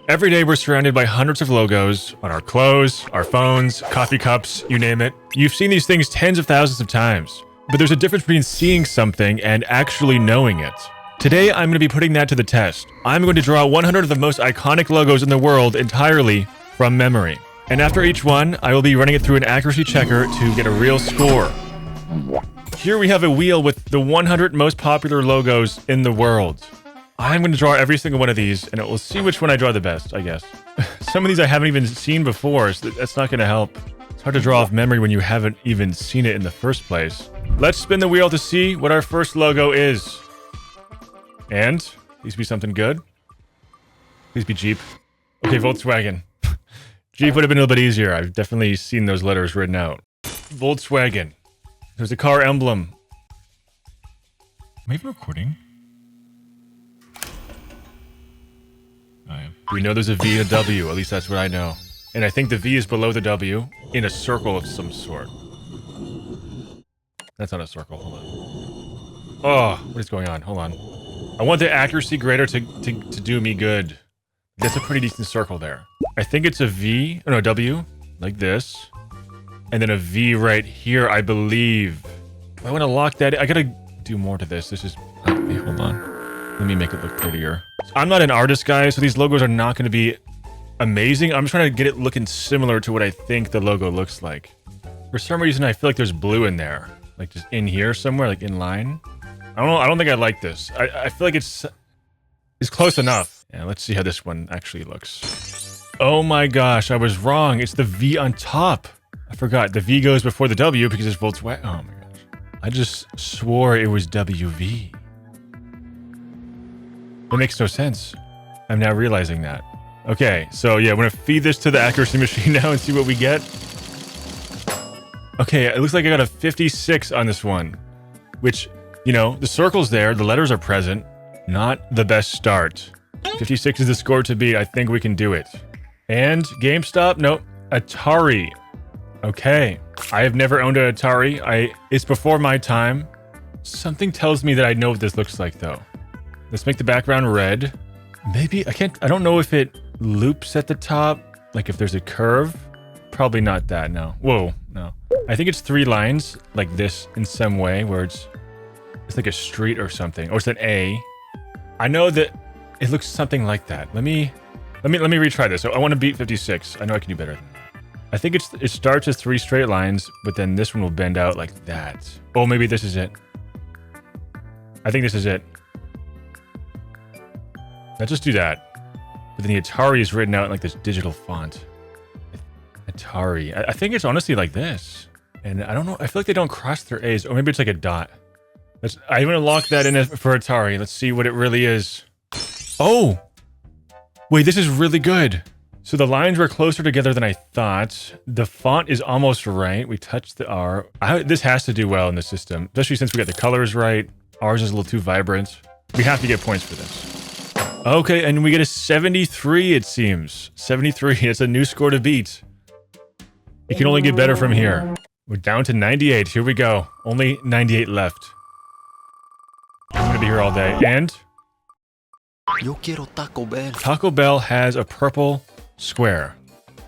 Every day we're surrounded by hundreds of logos on our clothes, our phones, coffee cups, you name it. You've seen these things tens of thousands of times. But there's a difference between seeing something and actually knowing it. Today, I'm going to be putting that to the test. I'm going to draw 100 of the most iconic logos in the world entirely from memory. And after each one, I will be running it through an accuracy checker to get a real score. Here we have a wheel with the 100 most popular logos in the world. I'm going to draw every single one of these, and we'll see which one I draw the best, I guess. Some of these I haven't even seen before, so that's not going to help. It's hard to draw off memory when you haven't even seen it in the first place. Let's spin the wheel to see what our first logo is. And, please be something good. Please be Jeep. Okay, Volkswagen. Jeep would have been a little bit easier. I've definitely seen those letters written out. Volkswagen. There's a car emblem. Am I even recording? I am. We know there's a V and a W, at least that's what I know. And I think the V is below the W in a circle of some sort. That's not a circle, hold on. Oh, what is going on? Hold on. I want the accuracy grader to do me good. That's a pretty decent circle there. I think it's a V, oh no, W, like this. And then a V right here, I believe. I want to lock that in. I gotta do more to this. This is, hey, hold on. Let me make it look prettier. I'm not an artist, guys, so these logos are not going to be amazing. I'm just trying to get it looking similar to what I think the logo looks like. For some reason, I feel like there's blue in there. Like just in here somewhere, like in line. I don't think I like this. I feel like it's close enough. Yeah, let's see how this one actually looks. Oh my gosh, I was wrong. It's the V on top. I forgot. The V goes before the W because it's Volkswagen. Oh my gosh. I just swore it was WV. It makes no sense. I'm now realizing that. Okay, so yeah, I'm gonna feed this to the accuracy machine now and see what we get. Okay, it looks like I got a 56 on this one. Which, you know, the circle's there, the letters are present. Not the best start. 56 is the score to beat. I think we can do it. And GameStop? Nope. Atari. Okay. I have never owned an Atari. It's before my time. Something tells me that I know what this looks like, though. Let's make the background red. Maybe, I don't know if it loops at the top. Like if there's a curve. Probably not that, no. Whoa, no. I think it's 3 lines, like this in some way, where it's like a street or something. Or it's an A. I know that it looks something like that. Let me retry this. So I want to beat 56. I know I can do better than that. I think it starts as 3 straight lines, but then this one will bend out like that. Oh, maybe this is it. I think this is it. Let's just do that. But then the Atari is written out in like this digital font. Atari. I think it's honestly like this. And I don't know. I feel like they don't cross their A's. Or maybe it's like a dot. I'm going to lock that in for Atari. Let's see what it really is. Oh! Wait, this is really good. So the lines were closer together than I thought. The font is almost right. We touched the R. This has to do well in the system. Especially since we got the colors right. Ours is a little too vibrant. We have to get points for this. Okay, and we get a 73, it seems. 73. It's a new score to beat. It can only get better from here. We're down to 98. Here we go. Only 98 left. I'm gonna be here all day. And Yo quiero Taco Bell. Taco Bell has a purple square.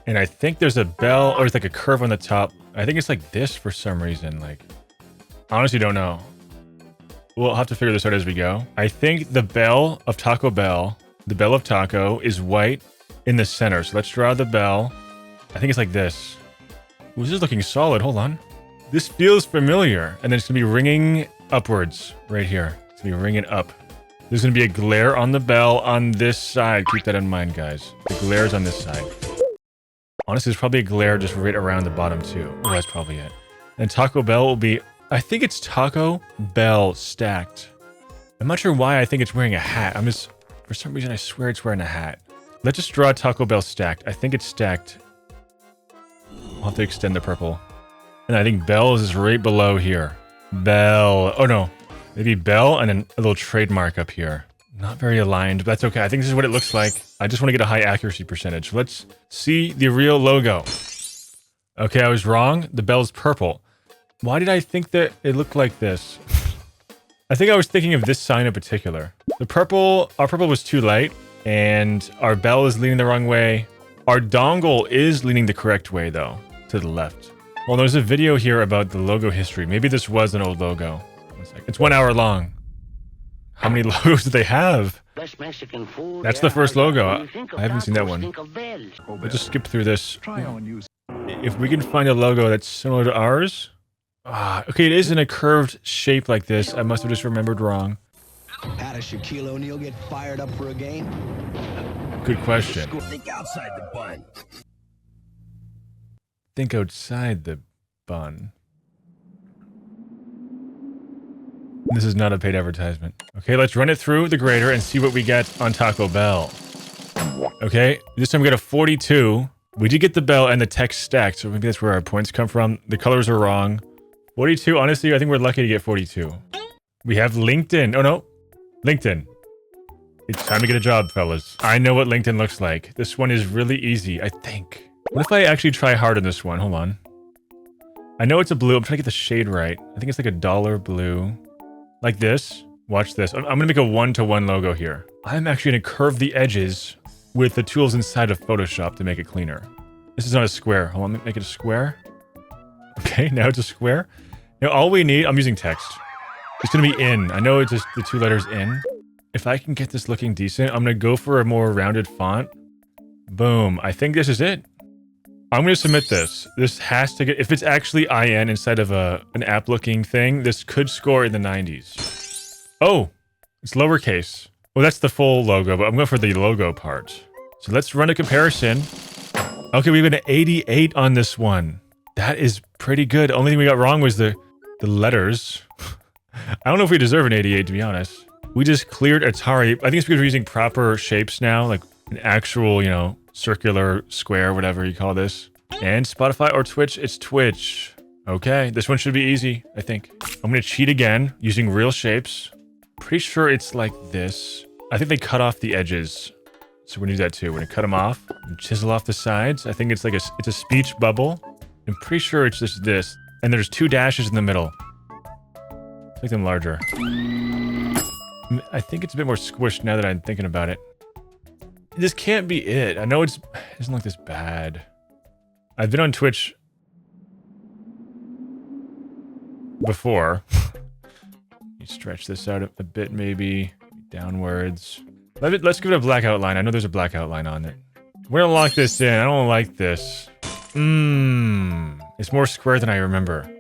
And I think there's a bell, or it's like a curve on the top. I think it's like this for some reason. Like, honestly don't know. We'll have to figure this out as we go. I think the bell of Taco Bell, the bell of taco, is white in the center. So let's draw the bell. I think it's like this. Ooh, this is looking solid. Hold on. This feels familiar. And then it's going to be ringing upwards right here. It's going to be ringing up. There's going to be a glare on the bell on this side. Keep that in mind, guys. The glare's on this side. Honestly, there's probably a glare just right around the bottom, too. Oh, that's probably it. And Taco Bell will be... I think it's Taco Bell stacked. I'm not sure why I think it's wearing a hat. For some reason, I swear it's wearing a hat. Let's just draw Taco Bell stacked. I think it's stacked. I'll have to extend the purple. And I think Bell is right below here. Bell. Oh, no. Maybe Bell and then a little trademark up here. Not very aligned, but that's okay. I think this is what it looks like. I just want to get a high accuracy percentage. Let's see the real logo. Okay, I was wrong. The Bell's purple. Why did I think that it looked like this? I think I was thinking of this sign in particular. Our purple was too light. And our bell is leaning the wrong way. Our dongle is leaning the correct way, though, to the left. Well, there's a video here about the logo history. Maybe this was an old logo. 1 second. It's 1 hour long. How many logos do they have? Best Mexican food. That's the first logo. When you think of I haven't seen that tacos, one. think of Bell. Let's just skip through this. Try on you. If we can find a logo that's similar to ours. Okay, it is in a curved shape like this. I must have just remembered wrong. How does Shaquille O'Neal get fired up for a game? Good question. Think outside the bun. Think outside the bun. This is not a paid advertisement. Okay, let's run it through the grader and see what we get on Taco Bell. Okay, this time we got a 42. We did get the bell and the text stacked, so maybe that's where our points come from. The colors are wrong. 42, honestly, I think we're lucky to get 42. We have LinkedIn. Oh, no. LinkedIn. It's time to get a job, fellas. I know what LinkedIn looks like. This one is really easy, I think. What if I actually try hard on this one? Hold on. I know it's a blue. I'm trying to get the shade right. I think it's like a dollar blue. Like this. Watch this. I'm gonna make a 1-to-1 logo here. I'm actually gonna curve the edges with the tools inside of Photoshop to make it cleaner. This is not a square. Hold on, let me make it a square. Okay, now it's a square. Now all we need, I'm using text. It's gonna be in. I know it's just the 2 letters in. If I can get this looking decent, I'm gonna go for a more rounded font. Boom. I think this is it. I'm gonna submit this. This has to get, if it's actually IN instead of an app looking thing, this could score in the 90s. Oh, it's lowercase. Well, that's the full logo, but I'm going for the logo part. So let's run a comparison. Okay, we got an 88 on this one. That is pretty good. The only thing we got wrong was the letters. I don't know if we deserve an 88, to be honest. We just cleared Atari. I think it's because we're using proper shapes now, like an actual, you know, circular, square, whatever you call this. And Spotify or Twitch, it's Twitch. Okay, this one should be easy, I think. I'm gonna cheat again using real shapes. Pretty sure it's like this. I think they cut off the edges. So we're gonna do that too. We're gonna cut them off and chisel off the sides. I think it's like it's a speech bubble. I'm pretty sure it's just this. And there's 2 dashes in the middle. Let's make them larger. I think it's a bit more squished now that I'm thinking about it. This can't be it. I know it doesn't look this bad. I've been on Twitch before. You stretch this out a bit, maybe downwards. Let's give it a black outline. I know there's a black outline on it. We're gonna lock this in. I don't like this. It's more square than I remember.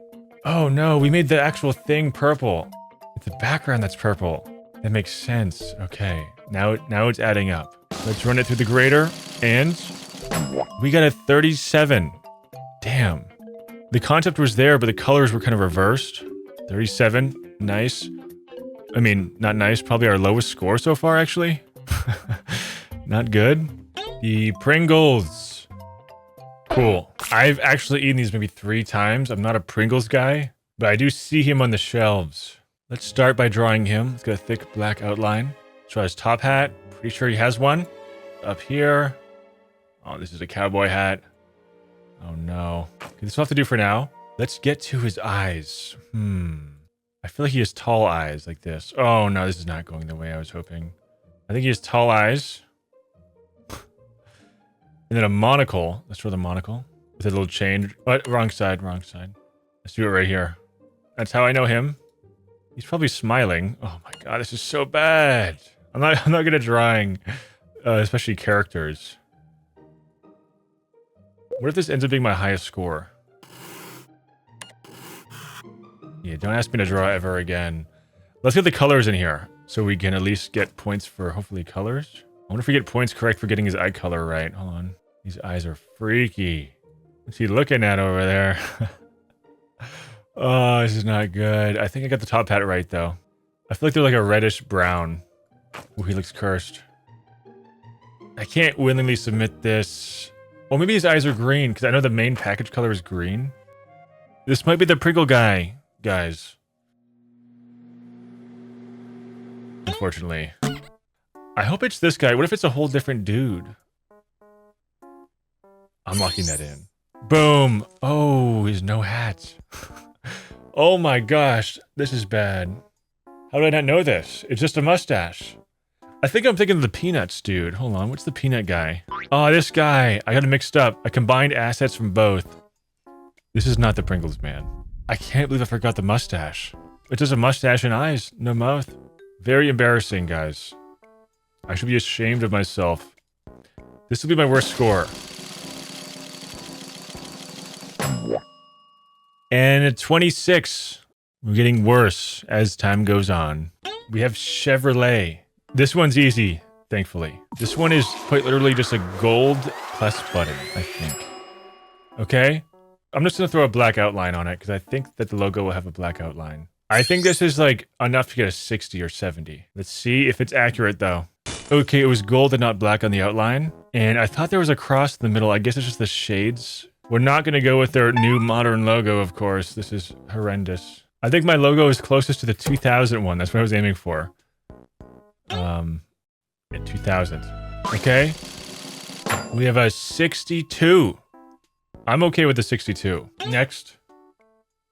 Oh no, we made the actual thing purple. It's the background that's purple. That makes sense. Okay, now it's adding up. Let's run it through the grader, and we got a 37. Damn. The concept was there, but the colors were kind of reversed. 37, nice. I mean, not nice, probably our lowest score so far, actually. Not good. The Pringles. Cool. I've actually eaten these maybe 3 times. I'm not a Pringles guy, but I do see him on the shelves. Let's start by drawing him. He's got a thick black outline. Draw his top hat. Pretty sure he has one. Up here. Oh, this is a cowboy hat. Oh no. Okay, this will have to do for now. Let's get to his eyes. I feel like he has tall eyes like this. Oh no, this is not going the way I was hoping. I think he has tall eyes. And then a monocle. Let's draw the monocle. With a little chain. What? Wrong side, wrong side. Let's do it right here. That's how I know him. He's probably smiling. Oh my god, this is so bad. I'm not good at drawing, especially characters. What if this ends up being my highest score? Yeah, don't ask me to draw ever again. Let's get the colors in here, so we can at least get points for, hopefully, colors. I wonder if we get points correct for getting his eye color right. Hold on. These eyes are freaky. What's he looking at over there? Oh, this is not good. I think I got the top hat right, though. I feel like they're like a reddish brown. Ooh, he looks cursed. I can't willingly submit this. Well, maybe his eyes are green, because I know the main package color is green. This might be the Pringle guy, guys. Unfortunately. I hope it's this guy. What if it's a whole different dude? I'm locking that in. Boom. Oh, he's no hat. Oh my gosh. This is bad. How did I not know this? It's just a mustache. I think I'm thinking of the Peanuts dude. Hold on, what's the Peanut guy? Oh, this guy. I got it mixed up. I combined assets from both. This is not the Pringles man. I can't believe I forgot the mustache. It's just a mustache and eyes, no mouth. Very embarrassing, guys. I should be ashamed of myself. This will be my worst score. And at 26, we're getting worse as time goes on. We have Chevrolet. This one's easy, thankfully. This one is quite literally just a gold plus button, I think. Okay? I'm just going to throw a black outline on it because I think that the logo will have a black outline. I think this is like enough to get a 60 or 70. Let's see if it's accurate though. Okay, it was gold and not black on the outline. And I thought there was a cross in the middle. I guess it's just the shades. We're not going to go with their new modern logo, of course. This is horrendous. I think my logo is closest to the 2000 one. That's what I was aiming for. Yeah, 2000. Okay. We have a 62. I'm okay with the 62. Next.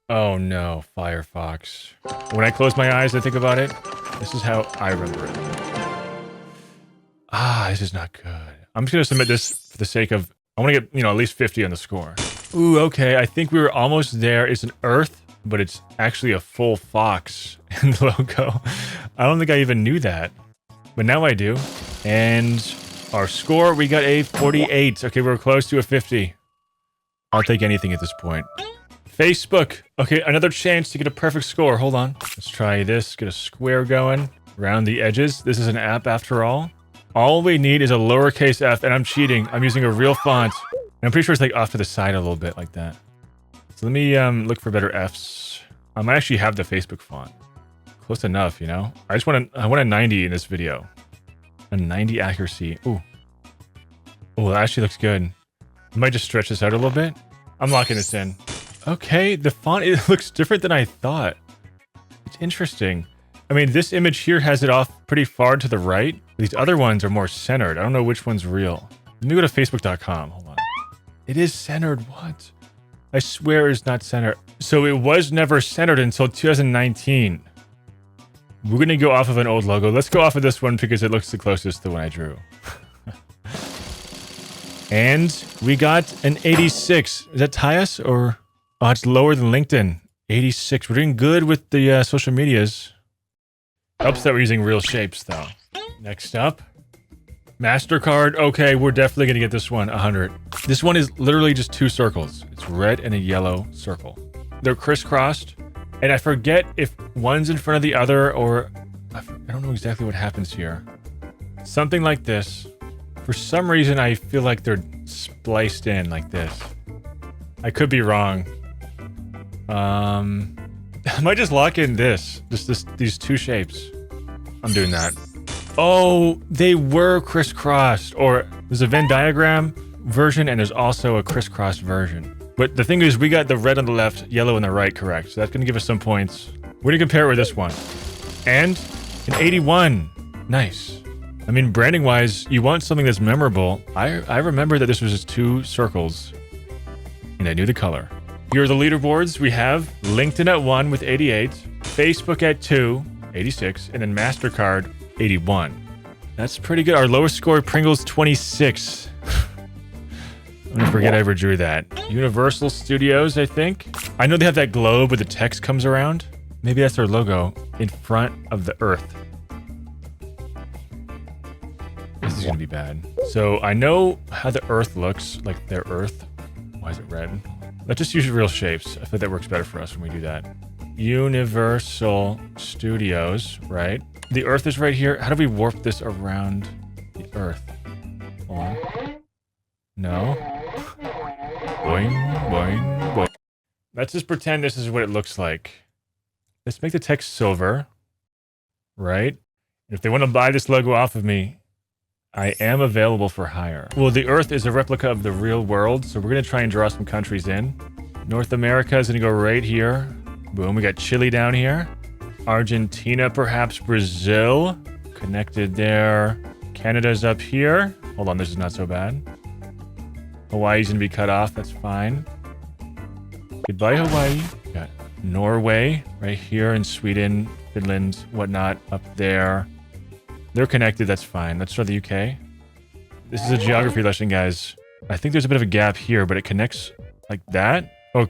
Oh no, Firefox. When I close my eyes and think about it, this is how I remember it. Ah, this is not good. I'm just gonna submit this for the sake of, I want to get, at least 50 on the score. Ooh, okay, I think we were almost there. It's an Earth, but it's actually a full fox in the logo. I don't think I even knew that, but now I do. And our score, we got a 48. Okay, we're close to a 50. I'll take anything at this point. Facebook. Okay, another chance to get a perfect score. Hold on. Let's try this. Get a square going around the edges. This is an app after all. All we need is a lowercase f, and I'm cheating. I'm using a real font. And I'm pretty sure it's like off to the side a little bit like that. So let me look for better f's. I might actually have the Facebook font. Close enough, I want a 90 in this video. A 90 accuracy. Ooh. Oh, that actually looks good. I might just stretch this out a little bit. I'm locking this in. Okay, the font, it looks different than I thought. It's interesting. I mean, this image here has it off pretty far to the right. These other ones are more centered. I don't know which one's real. Let me go to facebook.com. Hold on. It is centered. What? I swear it's not centered. So it was never centered until 2019. We're going to go off of an old logo. Let's go off of this one because it looks the closest to the one I drew. And we got an 86. Is that tie us or? Oh, it's lower than LinkedIn. 86. We're doing good with the social medias. Helps that we're using real shapes though. Next up, MasterCard. Okay, we're definitely gonna get this one 100. This one is literally just two circles. It's red and a yellow circle. They're crisscrossed, and I forget if one's in front of the other or I don't know exactly what happens here. Something like this. For some reason, I feel like they're spliced in like this. I could be wrong. I might just lock in this. These two shapes. I'm doing that. Oh, they were crisscrossed. Or there's a Venn diagram version and there's also a crisscrossed version. But the thing is, we got the red on the left, yellow on the right correct. So that's going to give us some points. We're going to compare it with this one. And an 81. Nice. I mean, branding-wise, you want something that's memorable. I remember that this was just two circles. And I knew the color. Here are the leaderboards. We have LinkedIn at 1 with 88, Facebook at 2, 86, and then MasterCard, 81. That's pretty good. Our lowest score, Pringles, 26. I'm gonna forget I ever drew that. Universal Studios, I think. I know they have that globe where the text comes around. Maybe that's their logo in front of the Earth. This is gonna be bad. So I know how the Earth looks, like their Earth. Why is it red? Let's just use real shapes. I think that works better for us when we do that. Universal Studios, right? The Earth is right here. How do we warp this around the Earth? Hold on. No. Boing, boing, boing. Let's just pretend this is what it looks like. Let's make the text silver, right? And if they want to buy this logo off of me, I am available for hire. Well, the Earth is a replica of the real world, so we're going to try and draw some countries in. North America is going to go right here. Boom, we got Chile down here. Argentina, perhaps Brazil. Connected there. Canada's up here. Hold on, this is not so bad. Hawaii's going to be cut off, that's fine. Goodbye, Hawaii. We got Norway right here, and Sweden, Finland, whatnot up there. They're connected. That's fine. Let's try the UK. This is a geography lesson, guys. I think there's a bit of a gap here, but it connects like that. Oh,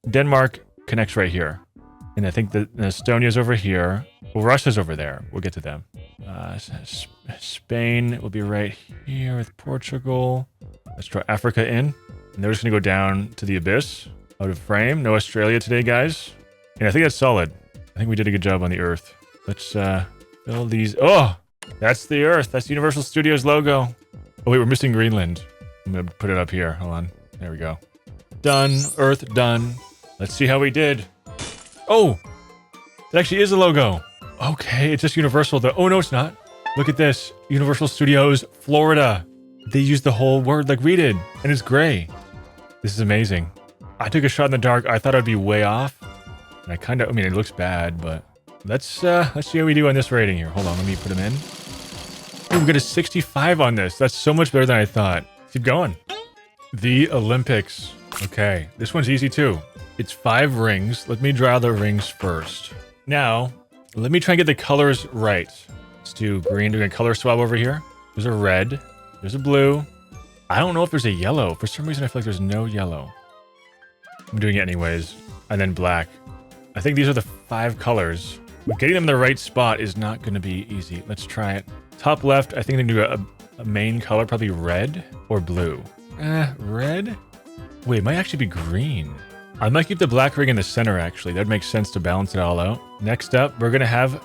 Denmark connects right here. And I think that Estonia's over here. Well, Russia's over there. We'll get to them. Spain will be right here with Portugal. Let's draw Africa in. And they're just going to go down to the abyss. Out of frame. No Australia today, guys. And I think that's solid. I think we did a good job on the Earth. Let's fill these. Oh! That's the Earth. That's Universal Studios logo. Oh, wait, we're missing Greenland. I'm going to put it up here. Hold on. There we go. Done. Earth done. Let's see how we did. Oh! It actually is a logo. Okay, it's just Universal though. Oh, no, it's not. Look at this. Universal Studios, Florida. They used the whole word like we did. And it's gray. This is amazing. I took a shot in the dark. I thought I'd be way off. And I mean, it looks bad, but let's see how we do on this rating here. Hold on, let me put them in. Ooh, we got a 65 on this. That's so much better than I thought. Keep going. The Olympics. Okay, this one's easy too. It's 5 rings. Let me draw the rings first. Now, let me try and get the colors right. Let's do green. Doing a color swab over here. There's a red. There's a blue. I don't know if there's a yellow. For some reason, I feel like there's no yellow. I'm doing it anyways. And then black. I think these are the 5 colors. But getting them in the right spot is not going to be easy. Let's try it. Top left, I think they can do a main color, probably red or blue. Red? Wait, it might actually be green. I might keep the black ring in the center, actually. That makes sense to balance it all out. Next up, we're going to have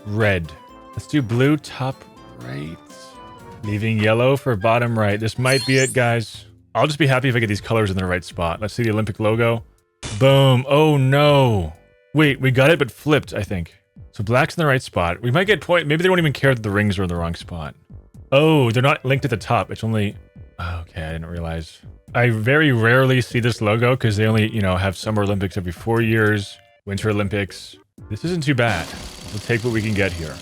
red. Let's do blue top right. Leaving yellow for bottom right. This might be it, guys. I'll just be happy if I get these colors in the right spot. Let's see the Olympic logo. Boom. Oh, no. Wait, we got it, but flipped, I think. So black's in the right spot. We might get point. Maybe they won't even care that the rings are in the wrong spot. Oh, they're not linked at the top. It's only... Okay, I didn't realize. I very rarely see this logo because they only, have Summer Olympics every 4 years. Winter Olympics. This isn't too bad. We'll take what we can get here.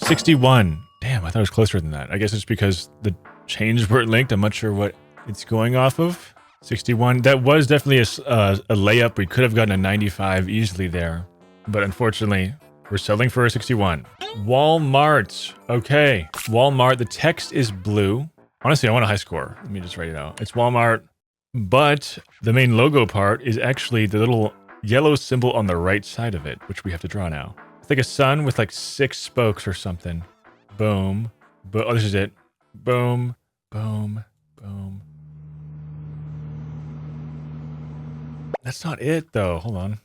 61. Damn, I thought it was closer than that. I guess it's because the chains weren't linked. I'm not sure what it's going off of. 61. That was definitely a layup. We could have gotten a 95 easily there. But unfortunately, we're selling for a 61. Walmart. Okay. Walmart. The text is blue. Honestly, I want a high score. Let me just write it out. It's Walmart. But the main logo part is actually the little yellow symbol on the right side of it, which we have to draw now. It's like a sun with like 6 spokes or something. Boom. Oh, this is it. Boom. Boom. Boom. That's not it, though. Hold on.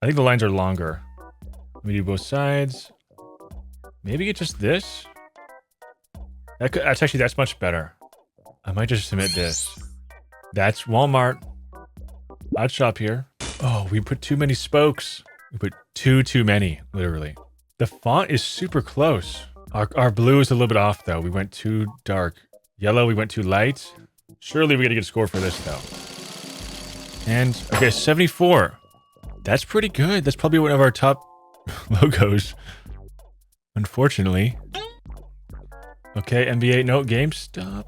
I think the lines are longer. Let me do both sides. Maybe get just this. That's much better. I might just submit this. That's Walmart. Odd shop here. Oh, we put too many spokes. We put too many, literally. The font is super close. Our blue is a little bit off, though. We went too dark. Yellow, we went too light. Surely we gotta get a score for this, though. And, okay, 74. That's pretty good. That's probably one of our top logos. Unfortunately. Okay, NBA, no, GameStop.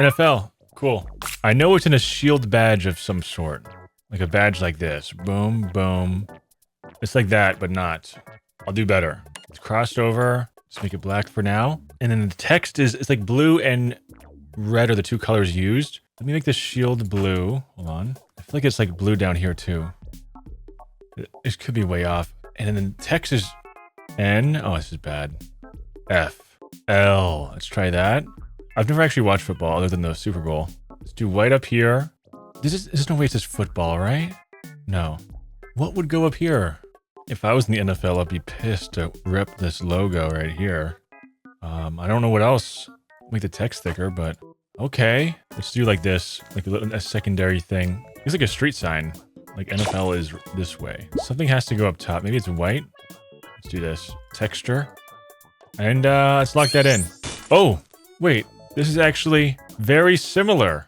NFL, cool. I know it's in a shield badge of some sort. Like a badge like this. Boom, boom. It's like that, but not. I'll do better. It's crossed over. Let's make it black for now. And then the text it's like blue and red are the 2 colors used. Let me make this shield blue. Hold on. I feel like it's like blue down here too. It could be way off. And then the text is N. Oh, this is bad. F. L. Let's try that. I've never actually watched football other than the Super Bowl. Let's do white up here. There's no way it says football, right? No. What would go up here? If I was in the NFL, I'd be pissed to rip this logo right here. I don't know what else. Make the text thicker, but okay. Let's do like this, like a secondary thing. It's like a street sign. Like NFL is this way. Something has to go up top. Maybe it's white. Let's do this. Texture. And let's lock that in. Oh, wait. This is actually very similar.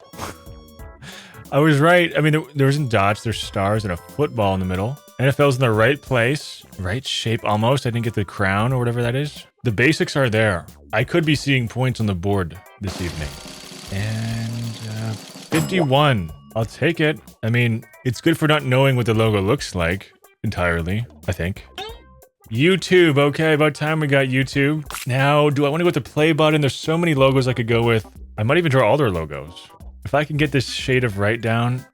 I was right. I mean, there isn't dots. There's stars and a football in the middle. NFL's in the right place. Right shape almost. I didn't get the crown or whatever that is. The basics are there. I could be seeing points on the board this evening. And 51. I'll take it. I mean, it's good for not knowing what the logo looks like entirely, I think. YouTube. Okay, about time we got YouTube. Now, do I want to go with the play button? There's so many logos I could go with. I might even draw all their logos. If I can get this shade of right down,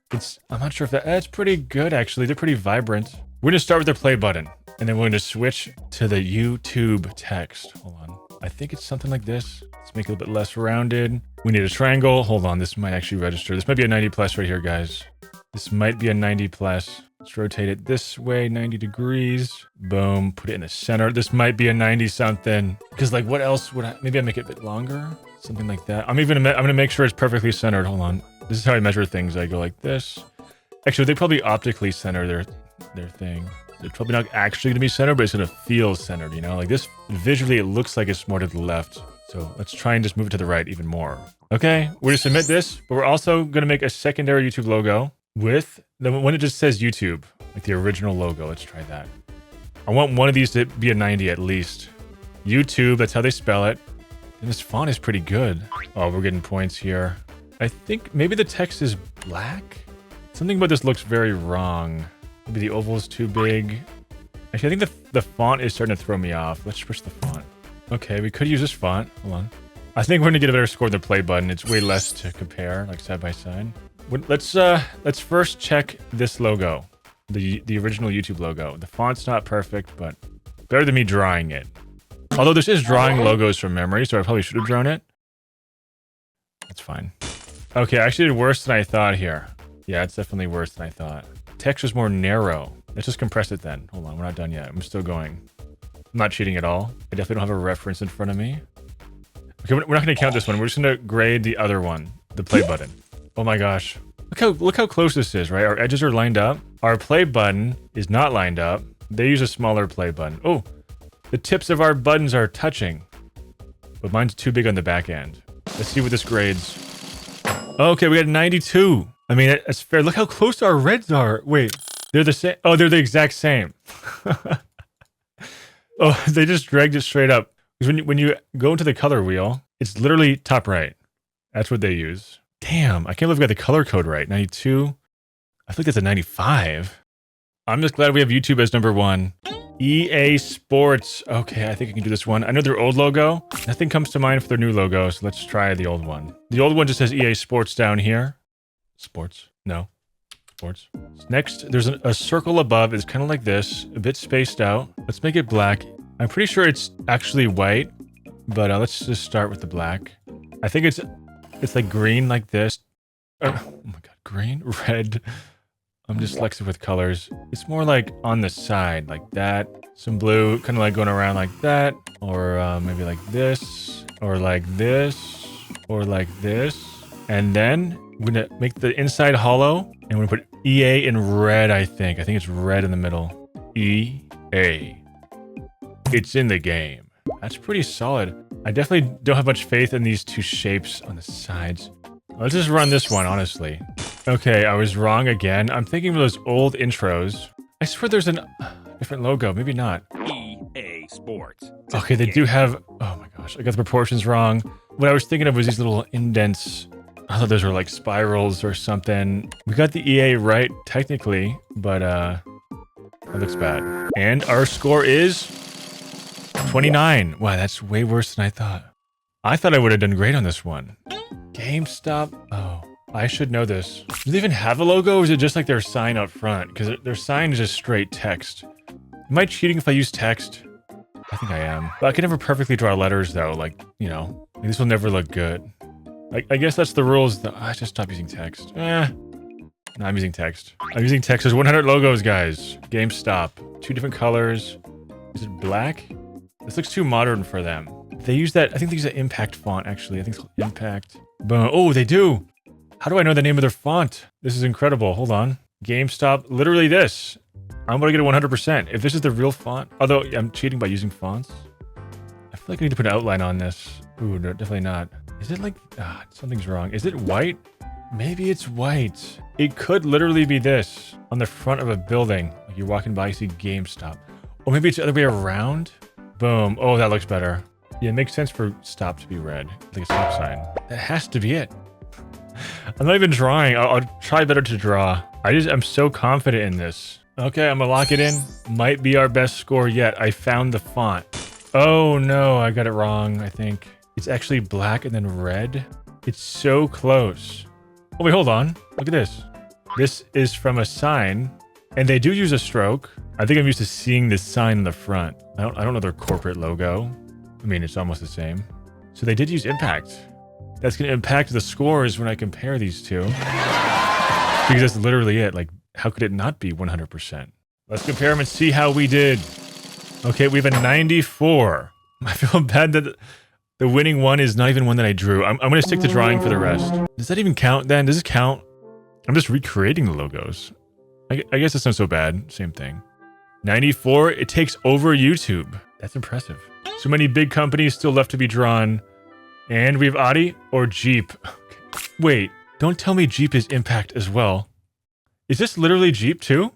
I'm not sure if that's pretty good, actually. They're pretty vibrant. We're going to start with the play button, and then we're going to switch to the YouTube text. Hold on. I think it's something like this. Let's make it a little bit less rounded. We need a triangle. Hold on. This might actually register. This might be a 90 plus right here, guys. This might be a 90 plus. Let's rotate it this way, 90 degrees. Boom. Put it in the center. This might be a 90 something. Because like what else would maybe I make it a bit longer? Something like that. I'm going to make sure it's perfectly centered. Hold on. This is how I measure things. I go like this. Actually, they probably optically center their thing. They're probably not actually going to be centered, but it's going to feel centered, you know? Like this, visually, it looks like it's more to the left. So let's try and just move it to the right even more. Okay, we're going to submit this, but we're also going to make a secondary YouTube logo with the one that just says YouTube, like the original logo. Let's try that. I want one of these to be a 90 at least. YouTube, that's how they spell it. And this font is pretty good. Oh, we're getting points here. I think maybe the text is black? Something about this looks very wrong. Maybe the oval is too big. Actually, I think the font is starting to throw me off. Let's push the font. Okay, we could use this font. Hold on. I think we're gonna get a better score than the play button. It's way less to compare, like side by side. Let's first check this logo, the original YouTube logo. The font's not perfect, but better than me drawing it. Although this is drawing logos from memory, so I probably should have drawn it. That's fine. Okay, I actually did worse than I thought here. Yeah, it's definitely worse than I thought. Text was more narrow. Let's just compress it then. Hold on, we're not done yet. I'm still going. I'm not cheating at all. I definitely don't have a reference in front of me. Okay, we're not going to count this one. We're just going to grade the other one, the play button. Oh my gosh. Look how close this is, right? Our edges are lined up. Our play button is not lined up. They use a smaller play button. Oh, the tips of our buttons are touching. But mine's too big on the back end. Let's see what this grades. Okay, we got 92. I mean, that's fair. Look how close our reds are. Wait, they're the same. Oh, they're the exact same. Oh, they just dragged it straight up. Because when you go into the color wheel, it's literally top right. That's what they use. Damn, I can't believe we got the color code right. 92. I think that's a 95. I'm just glad we have YouTube as number one. EA Sports. Okay, I think I can do this one. I know their old logo. Nothing comes to mind for their new logo, so let's try the old one. The old one just says EA Sports down here. Sports. No. Sports. Next, there's a circle above. It's kind of like this. A bit spaced out. Let's make it black. I'm pretty sure it's actually white, but let's just start with the black. I think it's like green like this. Oh my god, green? Red. I'm dyslexic with colors. It's more like on the side, like that. Some blue, kind of like going around like that. Or maybe like this. Or like this. Or like this. And then we're going to make the inside hollow. And we're going to put EA in red, I think. I think it's red in the middle. EA. It's in the game. That's pretty solid. I definitely don't have much faith in these two shapes on the sides. Let's just run this one, honestly. Okay, I was wrong again. I'm thinking of those old intros. I swear there's a different logo. Maybe not. EA Sports. Okay, they do have... Oh my gosh, I got the proportions wrong. What I was thinking of was these little indents. I thought those were like spirals or something. We got the EA right, technically, but that looks bad. And our score is 29. Wow, that's way worse than I thought. I thought I would have done great on this one. GameStop. Oh, I should know this. Do they even have a logo, or is it just like their sign up front? Because their sign is just straight text. Am I cheating if I use text? I think I am. But I can never perfectly draw letters, though. Like, you know, this will never look good. I guess that's the rules. I just stop using text. No, I'm using text. I'm using text. There's 100 logos, guys. GameStop. 2 different colors. Is it black? This looks too modern for them. They use that. I think they use an impact font, actually. I think it's called Impact. Boom. Oh, they do. How do I know the name of their font? This is incredible. Hold on. GameStop. Literally this. I'm going to get a 100%. If this is the real font. Although I'm cheating by using fonts. I feel like I need to put an outline on this. Ooh, no, definitely not. Is it like... something's wrong. Is it white? Maybe it's white. It could literally be this. On the front of a building. Like you're walking by, you see GameStop. Or maybe it's the other way around. Boom. Oh, that looks better. Yeah, it makes sense for stop to be red. Like a stop sign. That has to be it. I'm not even drawing. I'll try better to draw. I'm so confident in this. Okay, I'm gonna lock it in. Might be our best score yet. I found the font. Oh no, I got it wrong, I think. It's actually black and then red. It's so close. Oh wait, hold on. Look at this. This is from a sign, and they do use a stroke. I think I'm used to seeing this sign in the front. I don't know their corporate logo. I mean, it's almost the same. So they did use impact. That's gonna impact the scores when I compare these two. Because that's literally it. Like, how could it not be 100%? Let's compare them and see how we did. Okay, we have a 94. I feel bad that the winning one is not even one that I drew. I'm going to stick to drawing for the rest. Does that even count then? Does it count? I'm just recreating the logos. I guess it's not so bad. Same thing. 94, it takes over YouTube. That's impressive. So many big companies still left to be drawn. And we have Audi or Jeep. Okay. Wait, don't tell me Jeep is impact as well. Is this literally Jeep too?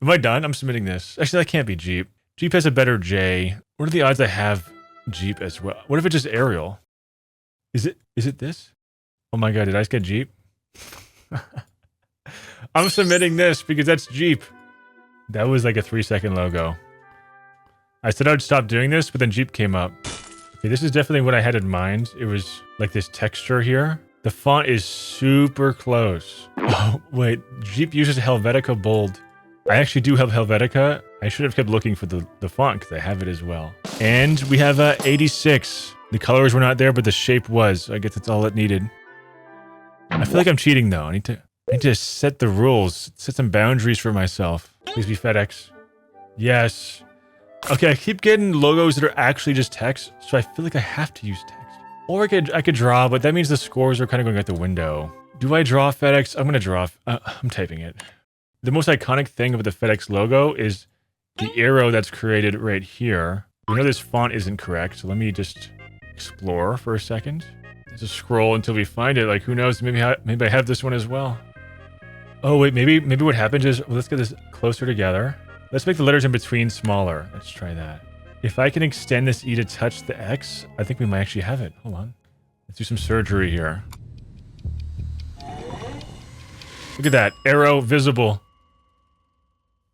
Am I done? I'm submitting this. Actually, that can't be Jeep. Jeep has a better J. What are the odds I have Jeep as well? What if it's just Ariel? Is it this? Oh my god, did I just get Jeep? I'm submitting this because that's Jeep. That was like a 3-second logo. I said I would stop doing this, but then Jeep came up. Okay, this is definitely what I had in mind. It was like this texture here. The font is super close. Oh, wait. Jeep uses Helvetica Bold. I actually do have Helvetica. I should have kept looking for the font because I have it as well. And we have 86. The colors were not there, but the shape was. I guess that's all it needed. I feel like I'm cheating though. I need to set the rules, set some boundaries for myself. Please be FedEx. Yes. Okay, I keep getting logos that are actually just text, so I feel like I have to use text. Or I could draw, but that means the scores are kind of going out the window. Do I draw FedEx? I'm going to draw. I'm typing it. The most iconic thing of the FedEx logo is the arrow that's created right here. We know this font isn't correct, so let me just explore for a second. Just scroll until we find it. Like, who knows? Maybe I have this one as well. Oh, wait, maybe what happens is, well, let's get this closer together. Let's make the letters in between smaller. Let's try that. If I can extend this E to touch the X, I think we might actually have it. Hold on. Let's do some surgery here. Look at that. Arrow visible.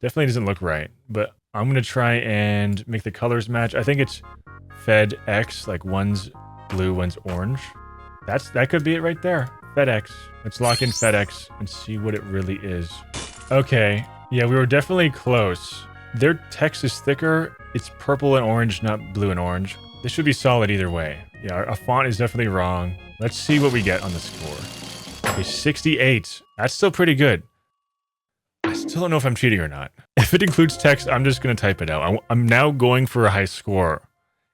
Definitely doesn't look right, but I'm going to try and make the colors match. I think it's FedEx, like one's blue, one's orange. That could be it right there. FedEx. Let's lock in FedEx and see what it really is. Okay. Yeah, we were definitely close. Their text is thicker. It's purple and orange, not blue and orange. This should be solid either way. Yeah, our font is definitely wrong. Let's see what we get on the score. Okay, 68. That's still pretty good. I still don't know if I'm cheating or not. If it includes text, I'm just going to type it out. I'm now going for a high score.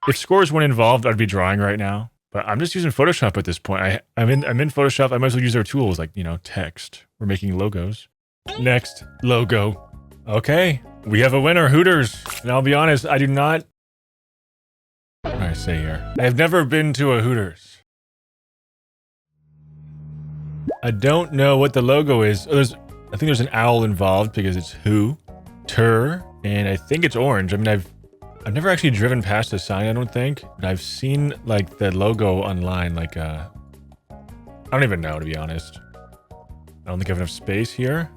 If scores weren't involved, I'd be drawing right now. But I'm just using Photoshop at this point. I'm in Photoshop. I might as well use their tools like, text. We're making logos. Next, logo. Okay, we have a winner, Hooters. And I'll be honest, I do not... What do I say here? I have never been to a Hooters. I don't know what the logo is. I think there's an owl involved because it's Hooter, and I think it's orange. I mean, I've never actually driven past the sign, I don't think, but I've seen like the logo online. Like, I don't even know, to be honest. I don't think I have enough space here.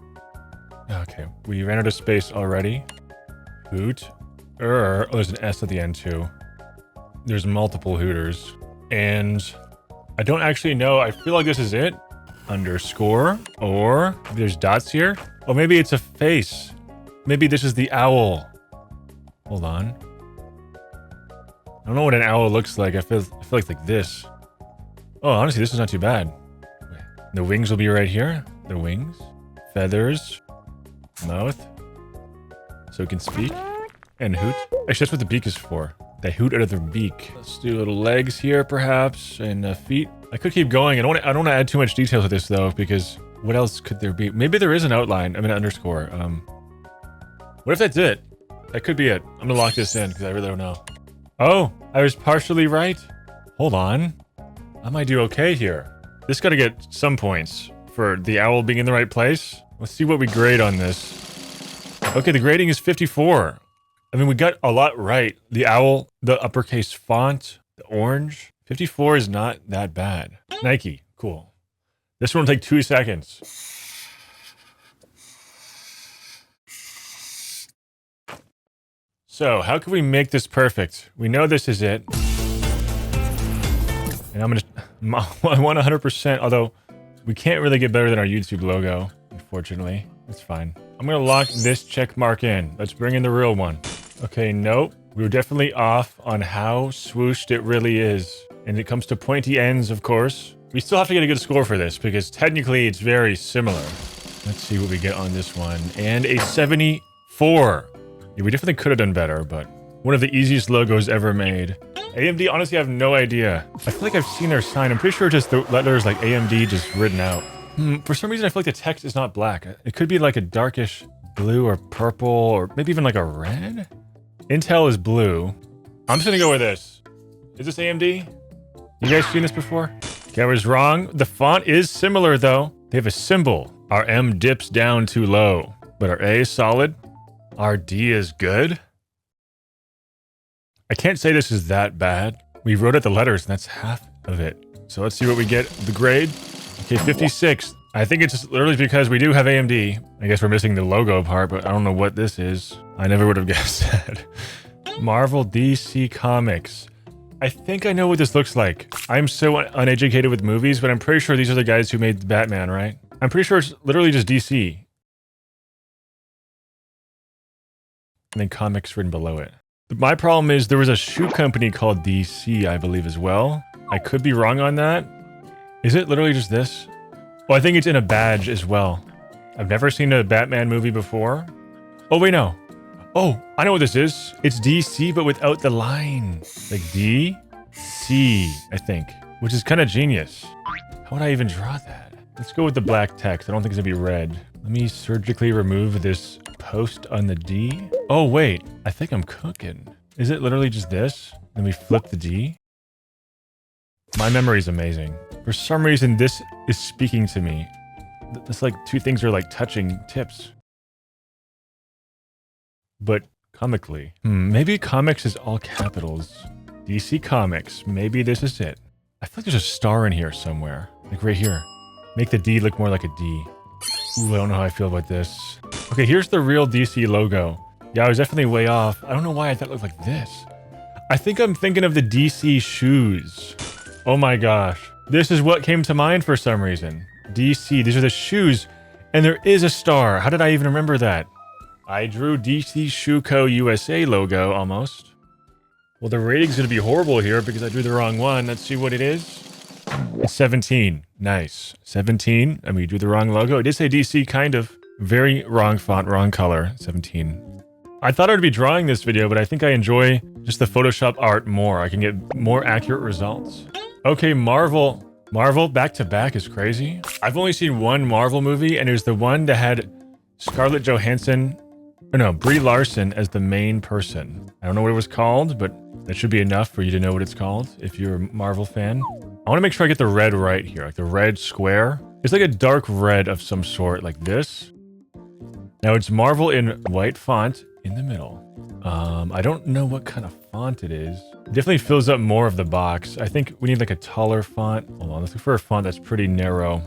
Okay, we ran out of space already. Hoot. Oh, there's an S at the end too. There's multiple Hooters. And I don't actually know. I feel like this is it. Underscore. Or there's dots here. Oh, maybe it's a face. Maybe this is the owl. Hold on. I don't know what an owl looks like. I feel like this. Oh, honestly, this is not too bad. The wings will be right here. The wings. Feathers. Mouth. So it can speak. And hoot. Actually, that's what the beak is for. They hoot out of their beak. Let's do little legs here, perhaps, and feet. I could keep going. I don't want to add too much detail to this, though, because what else could there be? Maybe there is an outline. I mean, an underscore. What if that's it? That could be it. I'm gonna lock this in because I really don't know. Oh, I was partially right. Hold on. I might do okay here. This got to get some points for the owl being in the right place. Let's see what we grade on this. Okay, the grading is 54. I mean, we got a lot right. The owl, the uppercase font, the orange. 54 is not that bad. Nike, cool. This one will take 2 seconds. So how can we make this perfect? We know this is it. And I want 100%, although we can't really get better than our YouTube logo, unfortunately. It's fine. I'm gonna lock this check mark in. Let's bring in the real one. Okay, nope. We were definitely off on how swooshed it really is. And it comes to pointy ends, of course. We still have to get a good score for this because technically it's very similar. Let's see what we get on this one. And a 74. Yeah, we definitely could have done better, but one of the easiest logos ever made. AMD, honestly, I have no idea. I feel like I've seen their sign. I'm pretty sure just the letters like AMD just written out. For some reason, I feel like the text is not black. It could be like a darkish blue or purple or maybe even like a red. Intel is blue. I'm just gonna go with this. Is this AMD? You guys seen this before? Okay, I was wrong. The font is similar though. They have a symbol. Our M dips down too low, but our A is solid. Our D is good. I can't say this is that bad. We wrote out the letters and that's half of it. So let's see what we get. The grade. Okay, 56. I think it's just literally because we do have AMD. I guess we're missing the logo part, but I don't know what this is. I never would have guessed that. Marvel DC Comics. I think I know what this looks like. I'm so uneducated with movies, but I'm pretty sure these are the guys who made Batman, right? I'm pretty sure it's literally just DC. And then comics written below it. But my problem is there was a shoe company called DC, I believe, as well. I could be wrong on that. Is it literally just this? Well, I think it's in a badge as well. I've never seen a Batman movie before. Oh, wait, no. Oh, I know what this is. It's DC, but without the line. Like D, C, I think. Which is kind of genius. How would I even draw that? Let's go with the black text. I don't think it's gonna be red. Let me surgically remove this post on the D. Oh, wait. I think I'm cooking. Is it literally just this? Then we flip the D? My memory is amazing. For some reason, this is speaking to me. It's like two things are like touching tips. But comically. Maybe comics is all capitals. DC Comics. Maybe this is it. I feel like there's a star in here somewhere. Like right here. Make the D look more like a D. Ooh, I don't know how I feel about this. Okay, here's the real DC logo. Yeah, I was definitely way off. I don't know why I thought it looked like this. I think I'm thinking of the DC shoes. Oh my gosh. This is what came to mind for some reason. DC, these are the shoes. And there is a star. How did I even remember that? I drew DC Shoe Co. USA logo almost. Well, the rating's gonna be horrible here because I drew the wrong one. Let's see what it is. It's 17. Nice. 17. I mean, you drew the wrong logo. It did say DC, kind of. Very wrong font, wrong color. 17. I thought I would be drawing this video, but I think I enjoy just the Photoshop art more. I can get more accurate results. Okay, Marvel. Marvel back to back is crazy. I've only seen one Marvel movie, and it was the one that had Scarlett Johansson, or no, Brie Larson as the main person. I don't know what it was called, but that should be enough for you to know what it's called if you're a Marvel fan. I want to make sure I get the red right here, like the red square. It's like a dark red of some sort, like this. Now it's Marvel in white font in the middle. I don't know what kind of font it is. It definitely fills up more of the box. I think we need like a taller font. Hold on, let's look for a font that's pretty narrow.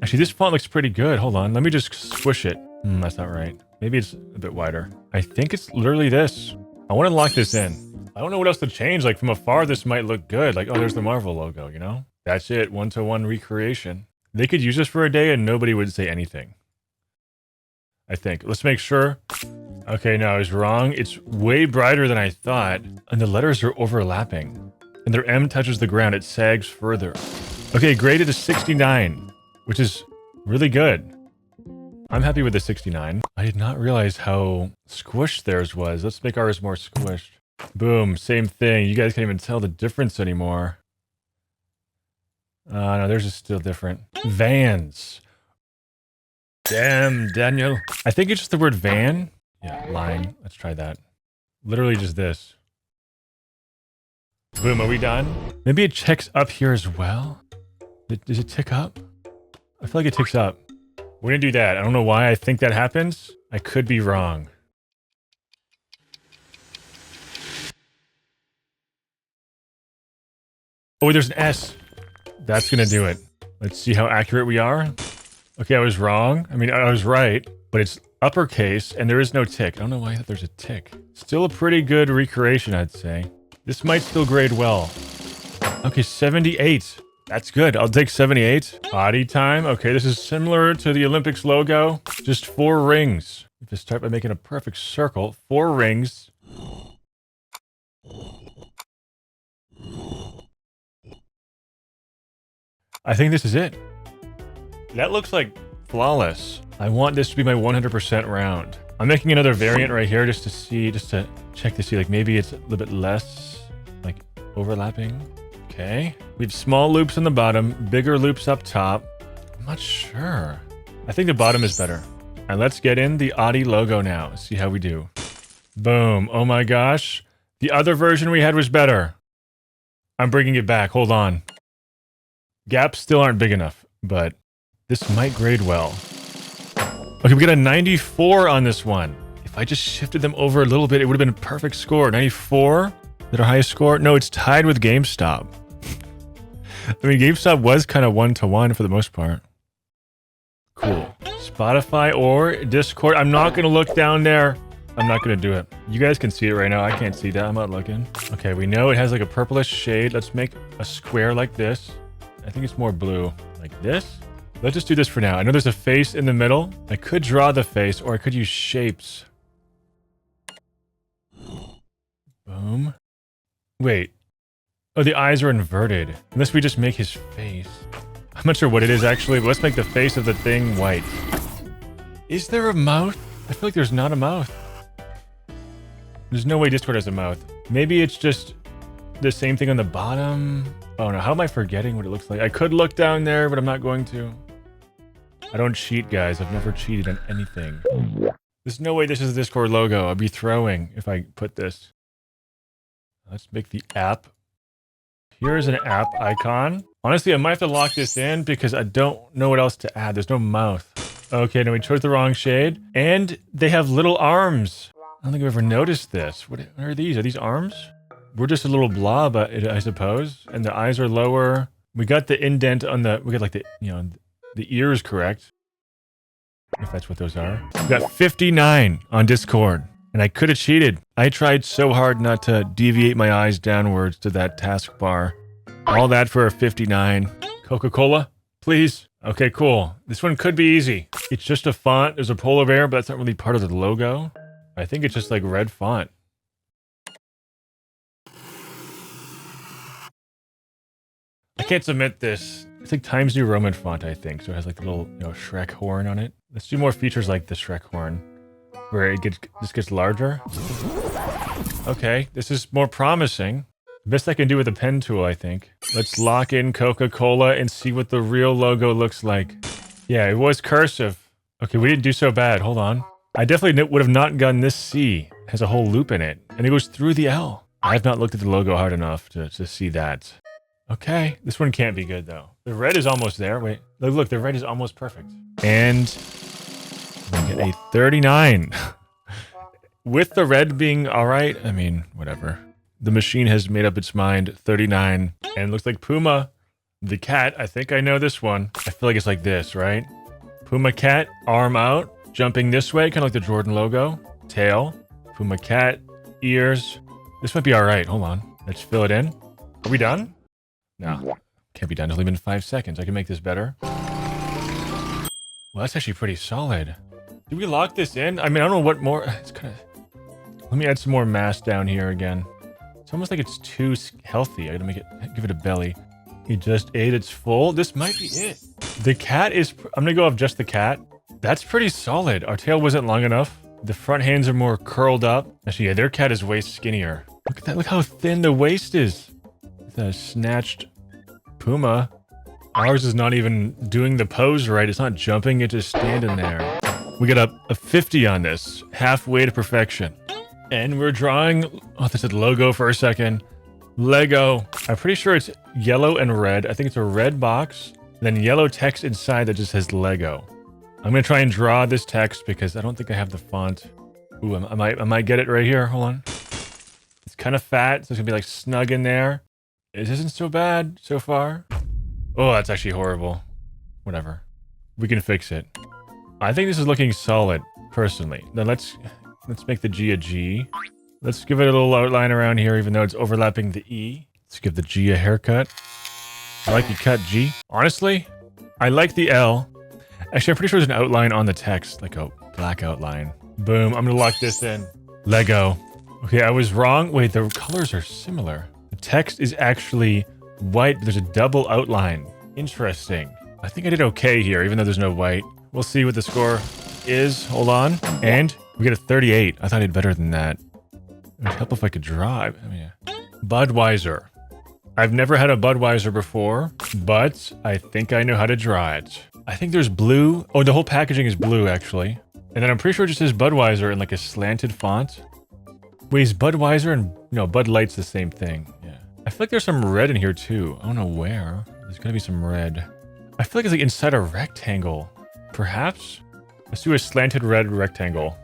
Actually, this font looks pretty good. Hold on, let me just squish it. That's not right. Maybe it's a bit wider. I think it's literally this. I want to lock this in. I don't know what else to change. Like from afar, this might look good. Like, oh, there's the Marvel logo, you know? That's it, one-to-one recreation. They could use this for a day and nobody would say anything. I think. Let's make sure. Okay, no, I was wrong. It's way brighter than I thought. And the letters are overlapping. And their M touches the ground. It sags further. Okay, graded a 69, which is really good. I'm happy with the 69. I did not realize how squished theirs was. Let's make ours more squished. Boom, same thing. You guys can't even tell the difference anymore. No, theirs is still different. Vans. Damn, Daniel. I think it's just the word van. Yeah, line. Let's try that. Literally just this. Boom, are we done? Maybe it checks up here as well. Does it tick up? I feel like it ticks up. We're gonna do that. I don't know why I think that happens. I could be wrong. Oh, there's an S. That's gonna do it. Let's see how accurate we are. Okay, I was wrong. I mean, I was right, but it's uppercase, and there is no tick. I don't know why there's a tick. Still a pretty good recreation, I'd say. This might still grade well. Okay, 78. That's good. I'll take 78. Body time. Okay, this is similar to the Olympics logo. Just 4 rings. Just start by making a perfect circle. 4 rings. I think this is it. That looks like flawless. I want this to be my 100% round. I'm making another variant right here just to check to see, like maybe it's a little bit less like overlapping. Okay. We have small loops on the bottom, bigger loops up top. I'm not sure. I think the bottom is better. All right, let's get in the Audi logo now. See how we do. Boom. Oh my gosh. The other version we had was better. I'm bringing it back. Hold on. Gaps still aren't big enough, but this might grade well. Okay, we got a 94 on this one. If I just shifted them over a little bit, it would have been a perfect score. 94? Is that our highest score? No, it's tied with GameStop. I mean, GameStop was kind of 1-to-1 for the most part. Cool. Spotify or Discord. I'm not going to look down there. I'm not going to do it. You guys can see it right now. I can't see that. I'm not looking. Okay, we know it has like a purplish shade. Let's make a square like this. I think it's more blue. Like this. Let's just do this for now. I know there's a face in the middle. I could draw the face, or I could use shapes. Boom. Wait. Oh, the eyes are inverted. Unless we just make his face. I'm not sure what it is actually, but let's make the face of the thing white. Is there a mouth? I feel like there's not a mouth. There's no way Discord has a mouth. Maybe it's just the same thing on the bottom. Oh no, how am I forgetting what it looks like? I could look down there, but I'm not going to. I don't cheat, guys. I've never cheated on anything. There's no way this is the Discord logo. I'd be throwing if I put this. Let's make the app. Here's an app icon. Honestly, I might have to lock this in because I don't know what else to add. There's no mouth. Okay, no, we chose the wrong shade. And they have little arms. I don't think I've ever noticed this. What are these? Are these arms? We're just a little blob, I suppose. And the eyes are lower. We got the indent on the... We got like the, you know, the ears correct. If that's what those are. We got 59 on Discord. And I could have cheated. I tried so hard not to deviate my eyes downwards to that taskbar. All that for a 59. Coca-Cola, please. Okay, cool. This one could be easy. It's just a font. There's a polar bear, but that's not really part of the logo. I think it's just like red font. I can't submit this. It's like Times New Roman font, I think. So it has like the little, you know, Shrek horn on it. Let's do more features like the Shrek horn, where this gets larger. Okay, this is more promising. Best I can do with the pen tool, I think. Let's lock in Coca-Cola and see what the real logo looks like. Yeah, it was cursive. Okay, we didn't do so bad. Hold on. I definitely would have not gotten this C. It has a whole loop in it, and it goes through the L. I have not looked at the logo hard enough to see that. Okay, this one can't be good, though. The red is almost there. Wait, look, the red is almost perfect. And we get a 39. With the red being all right, I mean, whatever. The machine has made up its mind. 39. And it looks like Puma, the cat. I think I know this one. I feel like it's like this, right? Puma cat, arm out, jumping this way, kind of like the Jordan logo. Tail, Puma cat, ears. This might be all right. Hold on. Let's fill it in. Are we done? No, can't be done. It's only been 5 seconds. I can make this better. Well, that's actually pretty solid. Did we lock this in? I mean, I don't know what more. It's kind of... Let me add some more mass down here again. It's almost like it's too healthy. I gotta make it, give it a belly. He just ate. It's full. This might be it. The cat is... I'm gonna go off just the cat. That's pretty solid. Our tail wasn't long enough. The front hands are more curled up. Actually, yeah, their cat is way skinnier. Look at that. Look how thin the waist is. The snatched Puma. Ours is not even doing the pose right. It's not jumping. It's just standing there. We got a 50 on this. Halfway to perfection. And we're drawing... Oh, this is the logo for a second. Lego. I'm pretty sure it's yellow and red. I think it's a red box. And then yellow text inside that just says Lego. I'm going to try and draw this text because I don't think I have the font. Ooh, I might get it right here. Hold on. It's kind of fat, so it's going to be like snug in there. It isn't so bad so far. Oh, that's actually horrible. Whatever. We can fix it. I think this is looking solid. personally. Now let's make the G a G. Let's give it a little outline around here, even though it's overlapping the E. Let's give the G a haircut. I like the cut G. Honestly, I like the L. Actually, I'm pretty sure there's an outline on the text, like a black outline. Boom, I'm gonna lock this in. Lego. Okay, I was wrong. Wait, the colors are similar. The text is actually white, but there's a double outline. Interesting. I think I did okay here, even though there's no white. We'll see what the score is. Hold on. And we get a 38. I thought I did better than that. It would help if I could draw. I mean, yeah. Budweiser. I've never had a Budweiser before, but I think I know how to draw it. I think there's blue. Oh, the whole packaging is blue, actually. And then I'm pretty sure it just says Budweiser in like a slanted font. Wait, is Budweiser and... No, Bud Light's the same thing. Yeah. I feel like there's some red in here, too. I don't know where. There's gotta be some red. I feel like it's like inside a rectangle. Perhaps? Let's do a slanted red rectangle.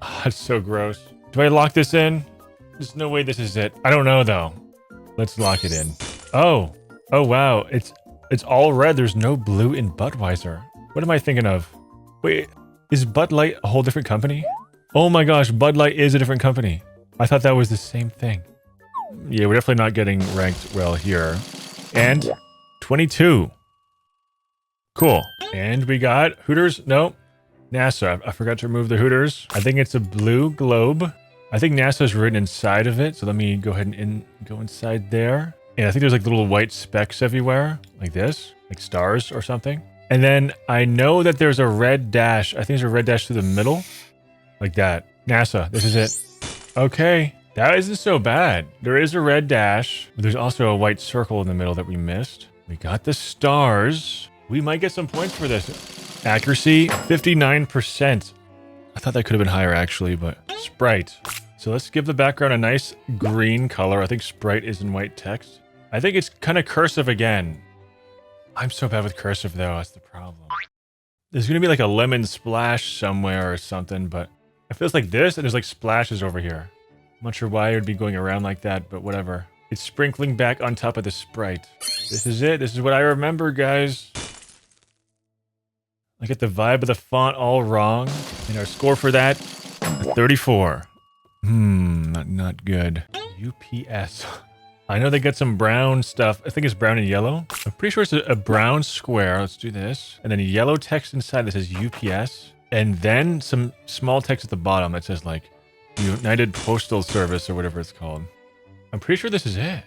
Oh, that's so gross. Do I lock this in? There's no way this is it. I don't know, though. Let's lock it in. Oh. Oh, wow. It's all red. There's no blue in Budweiser. What am I thinking of? Wait, is Bud Light a whole different company? Oh my gosh, Bud Light is a different company. I thought that was the same thing. Yeah, we're definitely not getting ranked well here. And 22. Cool. And we got Hooters. No, NASA. I forgot to remove the Hooters. I think it's a blue globe. I think NASA's written inside of it. So let me go ahead and go inside there. And I think there's like little white specks everywhere, like this, like stars or something. And then I know that there's a red dash. I think there's a red dash through the middle, like that. NASA, this is it. Okay, that isn't so bad. There is a red dash, but there's also a white circle in the middle that we missed. We got the stars. We might get some points for this. Accuracy, 59%. I thought that could have been higher actually, but Sprite. So let's give the background a nice green color. I think Sprite is in white text. I think it's kind of cursive again. I'm so bad with cursive though, that's the problem. There's gonna be like a lemon splash somewhere or something, but it feels like this and there's like splashes over here. I'm not sure why it would be going around like that, but whatever. It's sprinkling back on top of the Sprite. This is it. This is what I remember, guys. I get the vibe of the font all wrong. And our score for that, 34. Not good. UPS. I know they get some brown stuff. I think it's brown and yellow. I'm pretty sure it's a brown square. Let's do this. And then yellow text inside that says UPS. And then some small text at the bottom that says like United Postal Service or whatever it's called. I'm pretty sure this is it.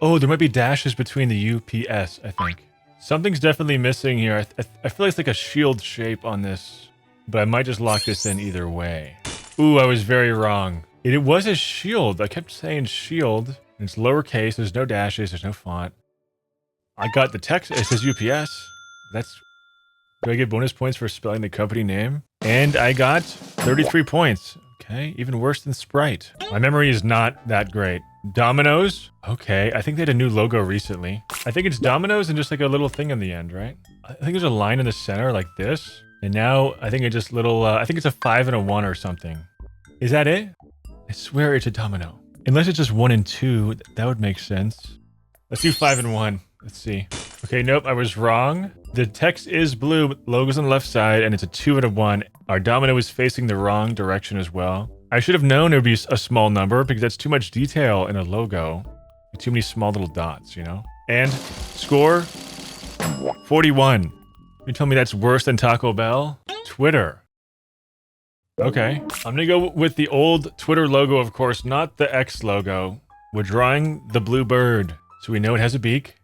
Oh, there might be dashes between the UPS, I think. Something's definitely missing here. I feel like it's like a shield shape on this. But I might just lock this in either way. Ooh, I was very wrong. It was a shield. I kept saying shield. And it's lowercase. There's no dashes. There's no font. I got the text. It says UPS. Do I get bonus points for spelling the company name? And I got 33 points. Okay, even worse than Sprite. My memory is not that great. Domino's? Okay, I think they had a new logo recently. I think it's Domino's and just like a little thing in the end, right? I think there's a line in the center like this. And now I think it's just little, I think it's a 5 and a 1 or something. Is that it? I swear it's a domino. Unless it's just 1 and 2, that would make sense. Let's do 5 and 1. Let's see. Okay, nope, I was wrong. The text is blue, but logo's on the left side, and it's a 2 and a 1. Our domino is facing the wrong direction as well. I should have known it would be a small number because that's too much detail in a logo. Too many small little dots, you know? And score 41. You tell me that's worse than Taco Bell? Twitter. Okay. I'm gonna go with the old Twitter logo, of course, not the X logo. We're drawing the blue bird. So we know it has a beak.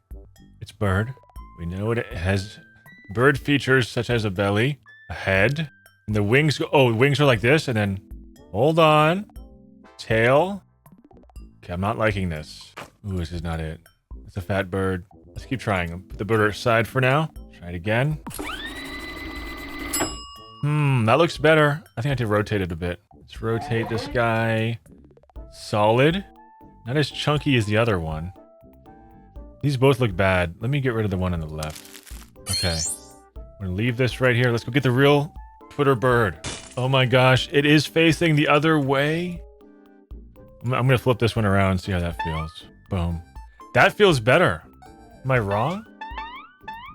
It's bird. We know it has bird features such as a belly, a head, and the wings go... Oh, wings are like this, and then... Hold on. Tail. Okay, I'm not liking this. Ooh, this is not it. It's a fat bird. Let's keep trying. Put the bird aside for now. Try it again. That looks better. I think I have to rotate it a bit. Let's rotate this guy. Solid. Not as chunky as the other one. These both look bad. Let me get rid of the one on the left. Okay. I'm gonna leave this right here. Let's go get the real Twitter bird. Oh my gosh, it is facing the other way. I'm gonna flip this one around and see how that feels. Boom. That feels better. Am I wrong?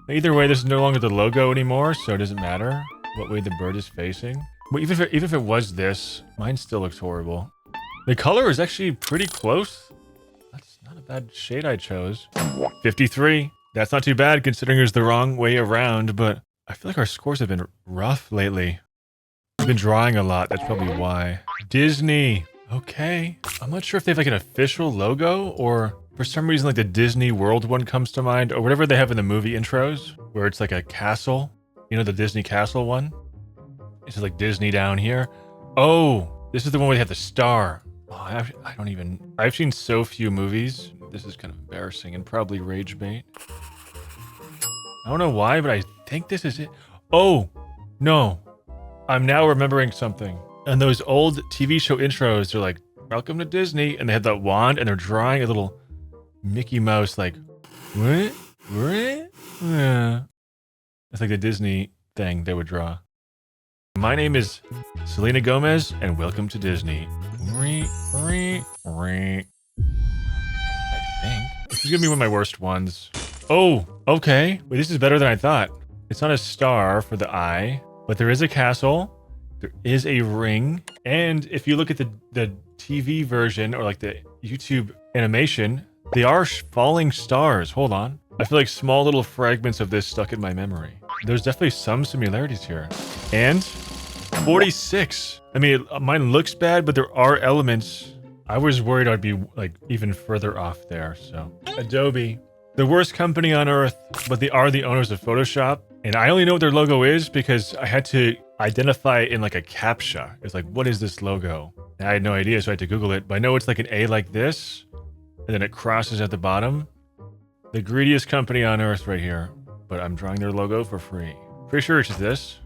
Either way, this is no longer the logo anymore, so it doesn't matter what way the bird is facing. Well, even if it was this, mine still looks horrible. The color is actually pretty close. That's not a bad shade I chose. 53. That's not too bad considering it was the wrong way around, but I feel like our scores have been rough lately. I've been drawing a lot. That's probably why. Disney. Okay. I'm not sure if they have like an official logo or for some reason like the Disney World one comes to mind or whatever they have in the movie intros where it's like a castle. You know, the Disney castle one? It's like Disney down here. Oh, this is the one where they have the star. Oh, I don't even... I've seen so few movies. This is kind of embarrassing and probably rage bait. I don't know why, but I think this is it. Oh, no. I'm now remembering something. And those old TV show intros, they're like, welcome to Disney. And they have that wand and they're drawing a little Mickey Mouse like, what? What? Yeah. It's like the Disney thing they would draw. My name is Selena Gomez and welcome to Disney. I think. This is gonna be one of my worst ones. Oh, okay. Wait, this is better than I thought. It's not a star for the eye, but there is a castle. There is a ring. And if you look at the TV version or like the YouTube animation, they are falling stars. Hold on. I feel like small little fragments of this stuck in my memory. There's definitely some similarities here. And 46. I mean, mine looks bad, but there are elements. I was worried I'd be like even further off there. So Adobe, the worst company on earth, but they are the owners of Photoshop. And I only know what their logo is because I had to identify it in like a CAPTCHA. It's like, what is this logo? And I had no idea, so I had to Google it. But I know it's like an A like this, and then it crosses at the bottom. The greediest company on earth right here. But I'm drawing their logo for free. Pretty sure it's this.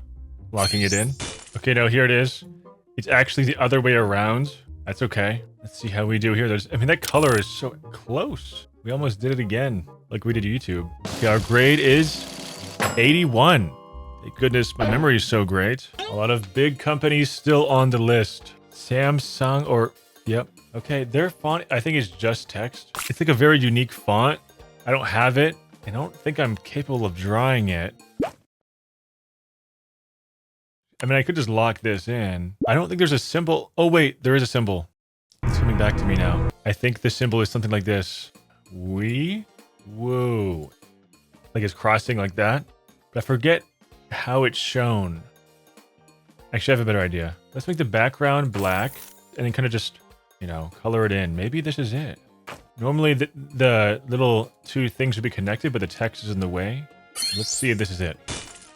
Locking it in. Okay, no, here it is. It's actually the other way around. That's okay. Let's see how we do here. I mean, that color is so close. We almost did it again, like we did YouTube. Okay, our grade is 81. Thank goodness my memory is so great. A lot of big companies still on the list. Samsung or... Yep. Okay, their font, I think, is just text. It's like a very unique font. I don't have it. I don't think I'm capable of drawing it. I mean, I could just lock this in. I don't think there's a symbol. Oh, wait, there is a symbol. It's coming back to me now. I think the symbol is something like this. Whoa. Like it's crossing like that. But I forget how it's shown. Actually, I have a better idea. Let's make the background black and then kind of just, you know, color it in. Maybe this is it. Normally, the little two things would be connected, but the text is in the way. Let's see if this is it.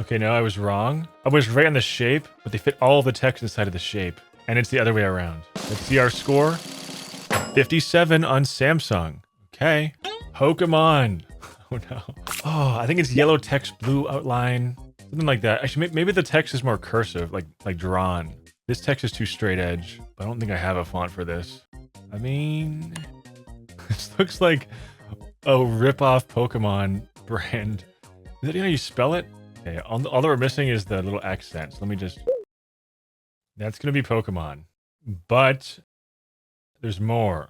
Okay, no, I was wrong. I was right on the shape, but they fit all of the text inside of the shape. And it's the other way around. Let's see our score. 57 on Samsung. Okay. Pokemon. Oh, no. Oh, I think it's yellow text, blue outline. Something like that. Actually, maybe the text is more cursive, like drawn. This text is too straight edge. But I don't think I have a font for this. I mean... This looks like a rip-off Pokemon brand. Is that how you spell it? Okay, all that we're missing is the little accents. Let me just... That's going to be Pokemon. But there's more.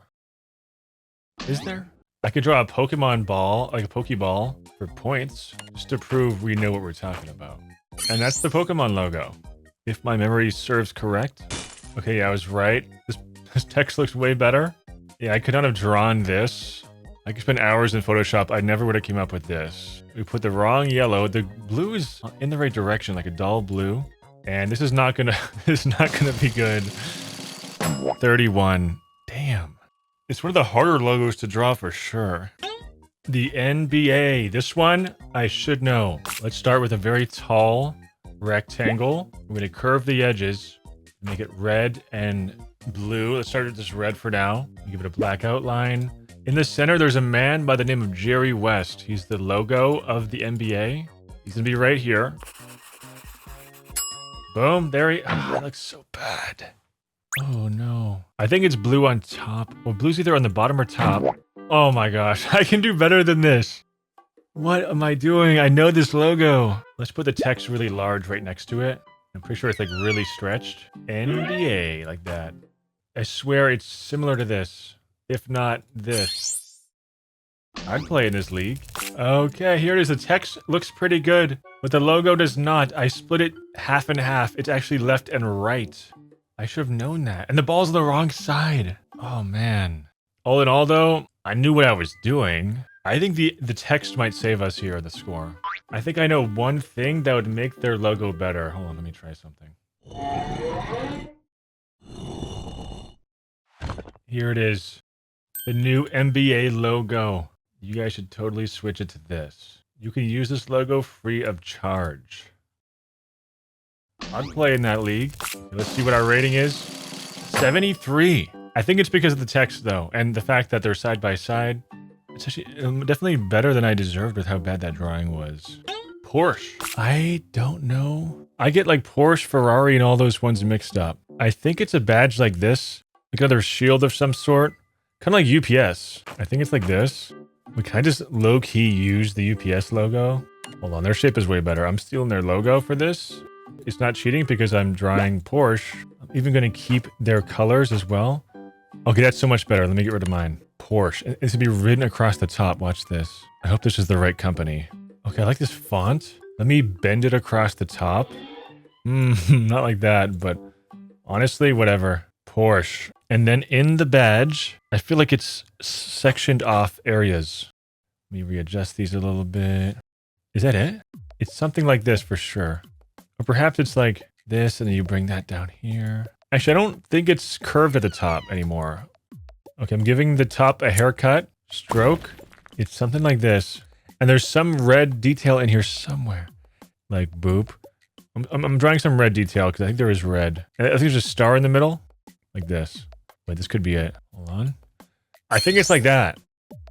Is there? I could draw a Pokemon ball, like a Pokeball, for points, just to prove we know what we're talking about. And that's the Pokemon logo. If my memory serves correct. Okay, yeah, I was right. This text looks way better. Yeah, I could not have drawn this. I could spend hours in Photoshop. I never would have came up with this. We put the wrong yellow. The blue is in the right direction, like a dull blue. And this is not gonna be good. 31. Damn. It's one of the harder logos to draw for sure. The NBA. This one, I should know. Let's start with a very tall rectangle. We're gonna curve the edges, make it red and blue. Let's start with this red for now. Give it a black outline. In the center, there's a man by the name of Jerry West. He's the logo of the NBA. He's gonna be right here. Boom, there he... Ah, that looks so bad. Oh no. I think it's blue on top. Well, blue's either on the bottom or top. Oh my gosh, I can do better than this. What am I doing? I know this logo. Let's put the text really large right next to it. I'm pretty sure it's like really stretched. NBA, like that. I swear it's similar to this. If not this. I'd play in this league. Okay, here it is. The text looks pretty good, but the logo does not. I split it half and half. It's actually left and right. I should have known that. And the ball's on the wrong side. Oh, man. All in all, though, I knew what I was doing. I think the text might save us here, the score. I think I know one thing that would make their logo better. Hold on, let me try something. Here it is. The new NBA logo. You guys should totally switch it to this. You can use this logo free of charge. I'd play in that league. Let's see what our rating is. 73. I think it's because of the text, though, and the fact that they're side by side. It's actually definitely better than I deserved with how bad that drawing was. Porsche. I don't know. I get like Porsche, Ferrari, and all those ones mixed up. I think it's a badge like this. Like another shield of some sort. Kind of like UPS. I think it's like this. We kind of just low-key use the UPS logo. Hold on, their shape is way better. I'm stealing their logo for this. It's not cheating because I'm drawing Porsche. I'm even going to keep their colors as well. Okay, that's so much better. Let me get rid of mine. Porsche. It's going to be written across the top. Watch this. I hope this is the right company. Okay, I like this font. Let me bend it across the top. Not like that, but honestly, whatever. Porsche. And then in the badge, I feel like it's sectioned off areas. Let me readjust these a little bit. Is that it? It's something like this for sure. Or perhaps it's like this and then you bring that down here. Actually, I don't think it's curved at the top anymore. Okay, I'm giving the top a haircut. Stroke. It's something like this. And there's some red detail in here somewhere. Like boop. I'm drawing some red detail because I think there is red. I think there's a star in the middle. Like this. Wait, this could be it. Hold on. I think it's like that.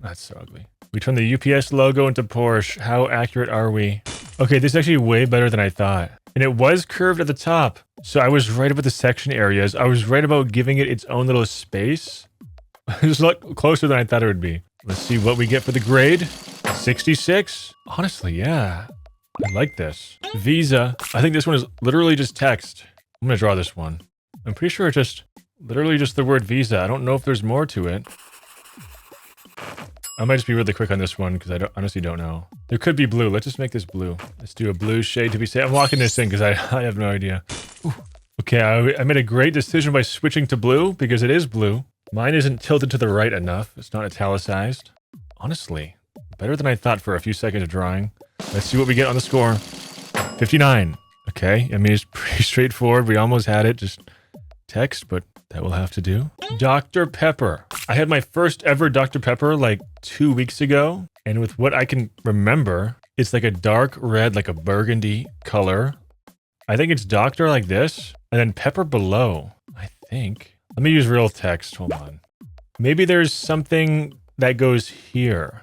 That's so ugly. We turn the UPS logo into Porsche. How accurate are we? Okay, this is actually way better than I thought. And it was curved at the top. So I was right about the section areas. I was right about giving it its own little space. It was a lot closer than I thought it would be. Let's see what we get for the grade. 66? Honestly, yeah. I like this. Visa. I think this one is literally just text. I'm going to draw this one. I'm pretty sure it's just literally just the word Visa. I don't know if there's more to it. I might just be really quick on this one because I honestly don't know. There could be blue. Let's just make this blue. Let's do a blue shade to be safe. I'm locking this in because I have no idea. Ooh. Okay, I made a great decision by switching to blue because it is blue. Mine isn't tilted to the right enough. It's not italicized. Honestly, better than I thought for a few seconds of drawing. Let's see what we get on the score. 59. Okay, I mean, it's pretty straightforward. We almost had it. Just text, but that will have to do. Dr. Pepper. I had my first ever Dr. Pepper like 2 weeks ago. And with what I can remember, it's like a dark red, like a burgundy color. I think it's Doctor like this. And then Pepper below, I think. Let me use real text. Hold on. Maybe there's something that goes here.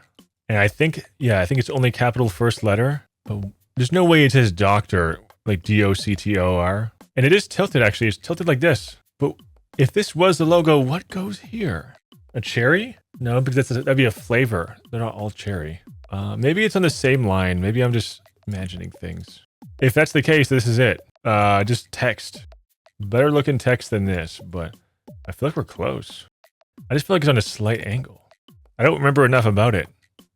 And I think, yeah, I think it's only capital first letter. But there's no way it says Doctor, like D-O-C-T-O-R. And it is tilted, actually. It's tilted like this. But if this was the logo, what goes here? A cherry? No, because that'd be a flavor. They're not all cherry. Maybe it's on the same line. Maybe I'm just imagining things. If that's the case, this is it. Just text. Better looking text than this, but I feel like we're close. I just feel like it's on a slight angle. I don't remember enough about it.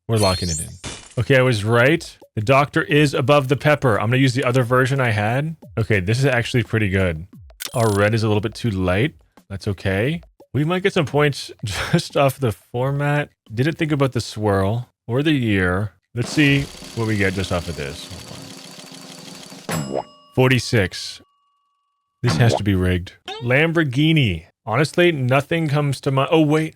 We're locking it in. Okay, I was right. The Doctor is above the Pepper. I'm gonna use the other version I had. Okay, this is actually pretty good. Our red is a little bit too light. That's okay. We might get some points just off the format. Didn't think about the swirl or the year. Let's see what we get just off of this. Hold on. 46. This has to be rigged. Lamborghini. Honestly, nothing comes to mind. Oh, wait.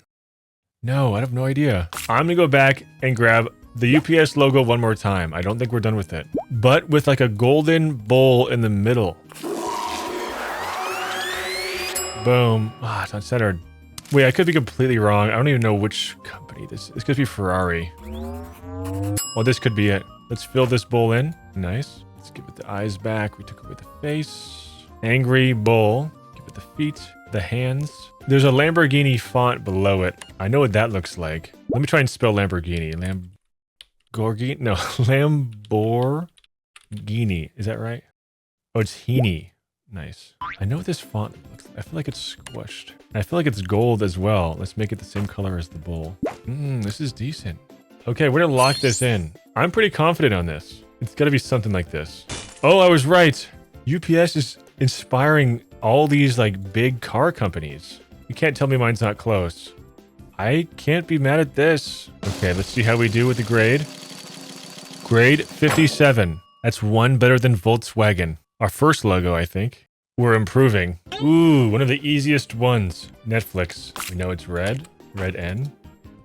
No, I have no idea. I'm gonna go back and grab the UPS logo one more time. I don't think we're done with it. But with like a golden bowl in the middle. Boom. Ah, it's uncentered. Wait, I could be completely wrong. I don't even know which company this is. This could be Ferrari. Well, this could be it. Let's fill this bowl in. Nice. Let's give it the eyes back. We took away the face. Angry bowl. Give it the feet, the hands. There's a Lamborghini font below it. I know what that looks like. Let me try and spell Lamborghini. Lamborghini? No, Lamborghini. Is that right? Oh, it's Heaney. Nice. I know what this font looks like. I feel like it's squished. And I feel like it's gold as well. Let's make it the same color as the bowl. This is decent. Okay, we're gonna lock this in. I'm pretty confident on this. It's gotta be something like this. Oh, I was right. UPS is inspiring all these like big car companies. You can't tell me mine's not close. I can't be mad at this. Okay, let's see how we do with the grade. Grade 57. That's one better than Volkswagen. Our first logo, I think. We're improving. Ooh, one of the easiest ones. Netflix. We know it's red. Red N.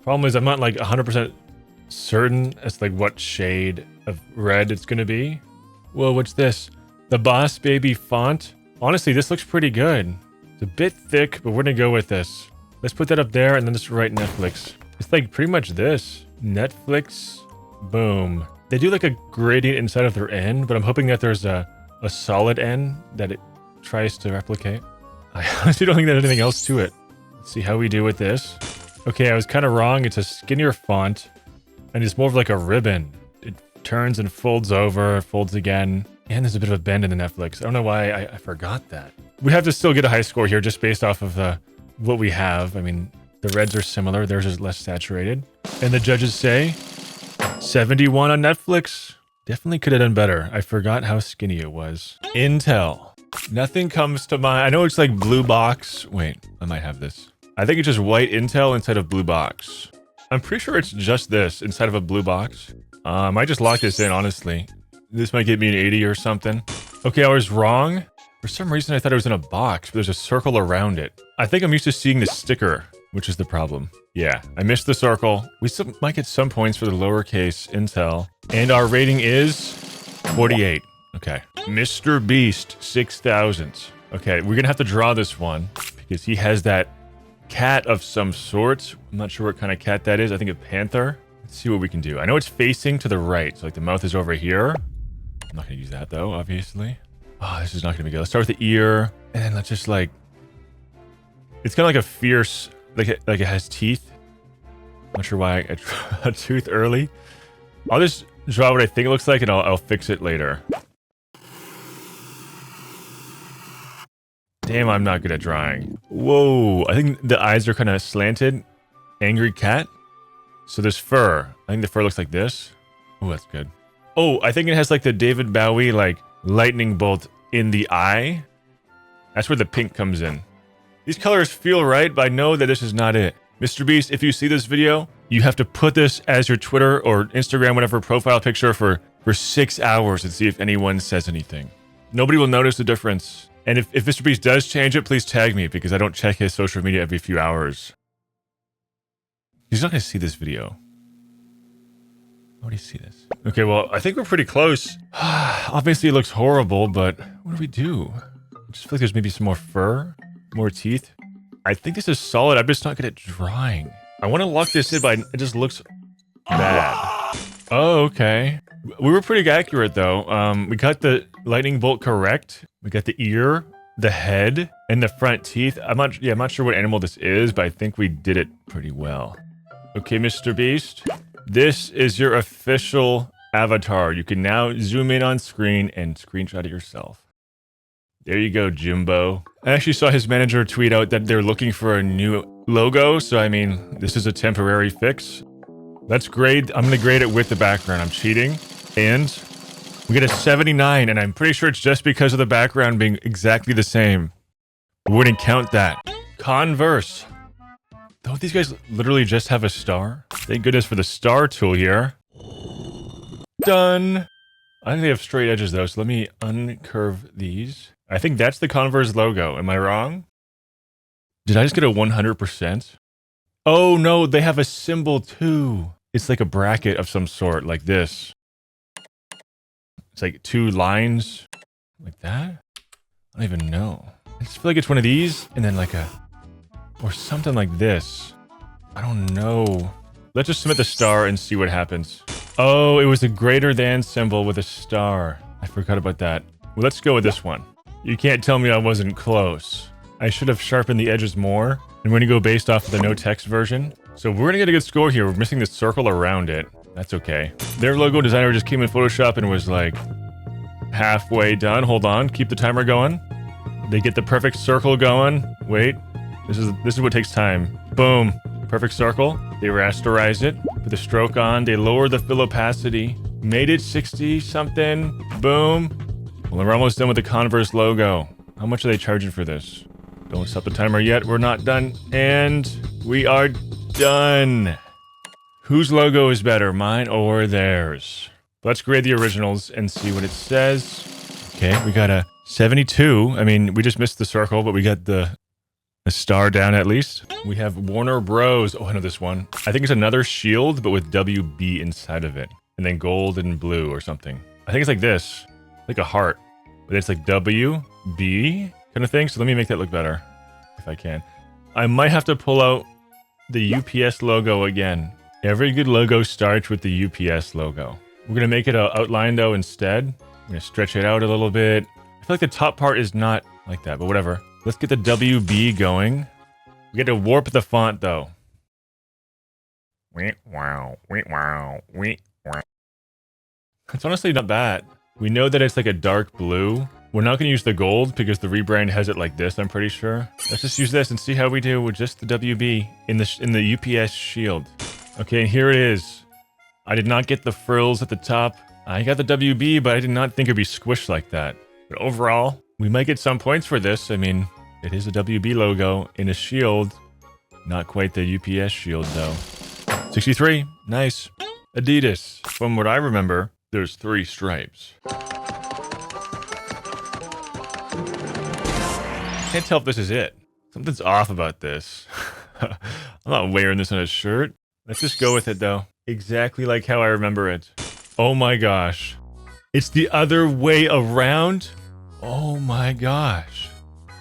Problem is I'm not like 100% certain as like what shade of red it's gonna be. Whoa, what's this? The Boss Baby font. Honestly, this looks pretty good. It's a bit thick, but we're gonna go with this. Let's put that up there and then just write Netflix. It's like pretty much this. Netflix. Boom. They do like a gradient inside of their N, but I'm hoping that there's a solid N that it tries to replicate. I honestly don't think there's anything else to it. Let's see how we do with this. Okay, I was kind of wrong. It's a skinnier font, and it's more of like a ribbon. It turns and folds over, folds again, and there's a bit of a bend in the Netflix. I don't know why I forgot that. We have to still get a high score here just based off of what we have. I mean, the reds are similar. Theirs is less saturated. And the judges say 71 on Netflix. Definitely could have done better. I forgot how skinny it was. Intel. Nothing comes to mind. I know it's like blue box. Wait, I might have this. I think it's just white Intel inside of blue box. I'm pretty sure it's just this inside of a blue box. I might just lock this in, honestly. This might get me an 80 or something. Okay, I was wrong. For some reason, I thought it was in a box, but there's a circle around it. I think I'm used to seeing the sticker, which is the problem. Yeah, I missed the circle. We still might get some points for the lowercase Intel. And our rating is 48. Okay. Mr. Beast, 6,000. Okay, we're gonna have to draw this one because he has that cat of some sort. I'm not sure what kind of cat that is. I think a panther. Let's see what we can do. I know it's facing to the right, so like the mouth is over here. I'm not gonna use that though, obviously. Oh, this is not gonna be good. Let's start with the ear, and then let's just like... It's kind of like a fierce... Like it has teeth. Not sure why I drew a tooth early. I'll just draw what I think it looks like, and I'll fix it later. Damn, I'm not good at drawing. Whoa, I think the eyes are kind of slanted. Angry cat. So there's fur. I think the fur looks like this. Oh, that's good. Oh, I think it has like the David Bowie like lightning bolt in the eye. That's where the pink comes in. These colors feel right, but I know that this is not it. Mr. Beast, if you see this video, you have to put this as your Twitter or Instagram, whatever, profile picture for 6 hours and see if anyone says anything. Nobody will notice the difference. And if Mr. Beast does change it, please tag me because I don't check his social media every few hours. He's not going to see this video. How would he see this? Okay, well, I think we're pretty close. Obviously, it looks horrible, but what do we do? I just feel like there's maybe some more fur, more teeth. I think this is solid. I'm just not good at drawing. I want to lock this in, but it just looks bad. Oh, okay. We were pretty accurate, though. We got the lightning bolt correct. We got the ear, the head, and the front teeth. I'm not sure what animal this is, but I think we did it pretty well. Okay, Mr. Beast. This is your official avatar. You can now zoom in on screen and screenshot it yourself. There you go, Jimbo. I actually saw his manager tweet out that they're looking for a new logo, so I mean, this is a temporary fix. Let's grade. I'm going to grade it with the background. I'm cheating. And we get a 79, and I'm pretty sure it's just because of the background being exactly the same. We wouldn't count that. Converse. Don't these guys literally just have a star? Thank goodness for the star tool here. Done. I think they have straight edges though, so let me uncurve these. I think that's the Converse logo. Am I wrong? Did I just get a 100%? Oh no, they have a symbol too. It's like a bracket of some sort, like this. It's like 2 lines, like that? I don't even know. I just feel like it's one of these, and then like or something like this. I don't know. Let's just submit the star and see what happens. Oh, it was a greater than symbol with a star. I forgot about that. Well, let's go with this one. You can't tell me I wasn't close. I should have sharpened the edges more. I'm going to go based off of the no text version. So we're going to get a good score here. We're missing the circle around it. That's okay. Their logo designer just came in Photoshop and was like halfway done. Hold on. Keep the timer going. They get the perfect circle going. Wait. This is what takes time. Boom. Perfect circle. They rasterize it. Put Put the stroke on. They lowered the fill opacity. Made it 60 something. Boom. Well, we're almost done with the Converse logo. How much are they charging for this? Don't stop the timer yet. We're not done. And we are done. Whose logo is better, mine or theirs? Let's grade the originals and see what it says. Okay, we got a 72. I mean, we just missed the circle, but we got the star down at least. We have Warner Bros. Oh, I know this one. I think it's another shield, but with WB inside of it. And then gold and blue or something. I think it's like this. Like a heart. But it's like WB kind of thing. So let me make that look better. If I can. I might have to pull out the UPS logo again. Every good logo starts with the UPS logo. We're going to make it an outline though instead. I'm going to stretch it out a little bit. I feel like the top part is not like that, but whatever. Let's get the WB going. We get to warp the font though. Wow. It's honestly not bad. We know that it's like a dark blue. We're not going to use the gold because the rebrand has it like this, I'm pretty sure. Let's just use this and see how we do with just the WB in the UPS shield. Okay, and here it is. I did not get the frills at the top. I got the WB, but I did not think it'd be squished like that. But overall, we might get some points for this. I mean, it is a WB logo in a shield. Not quite the UPS shield, though. 63. Nice. Adidas. From what I remember, there's 3 stripes. Can't tell if this is it. Something's off about this. I'm not wearing this on a shirt. Let's just go with it, though. Exactly like how I remember it. Oh my gosh. It's the other way around? Oh my gosh.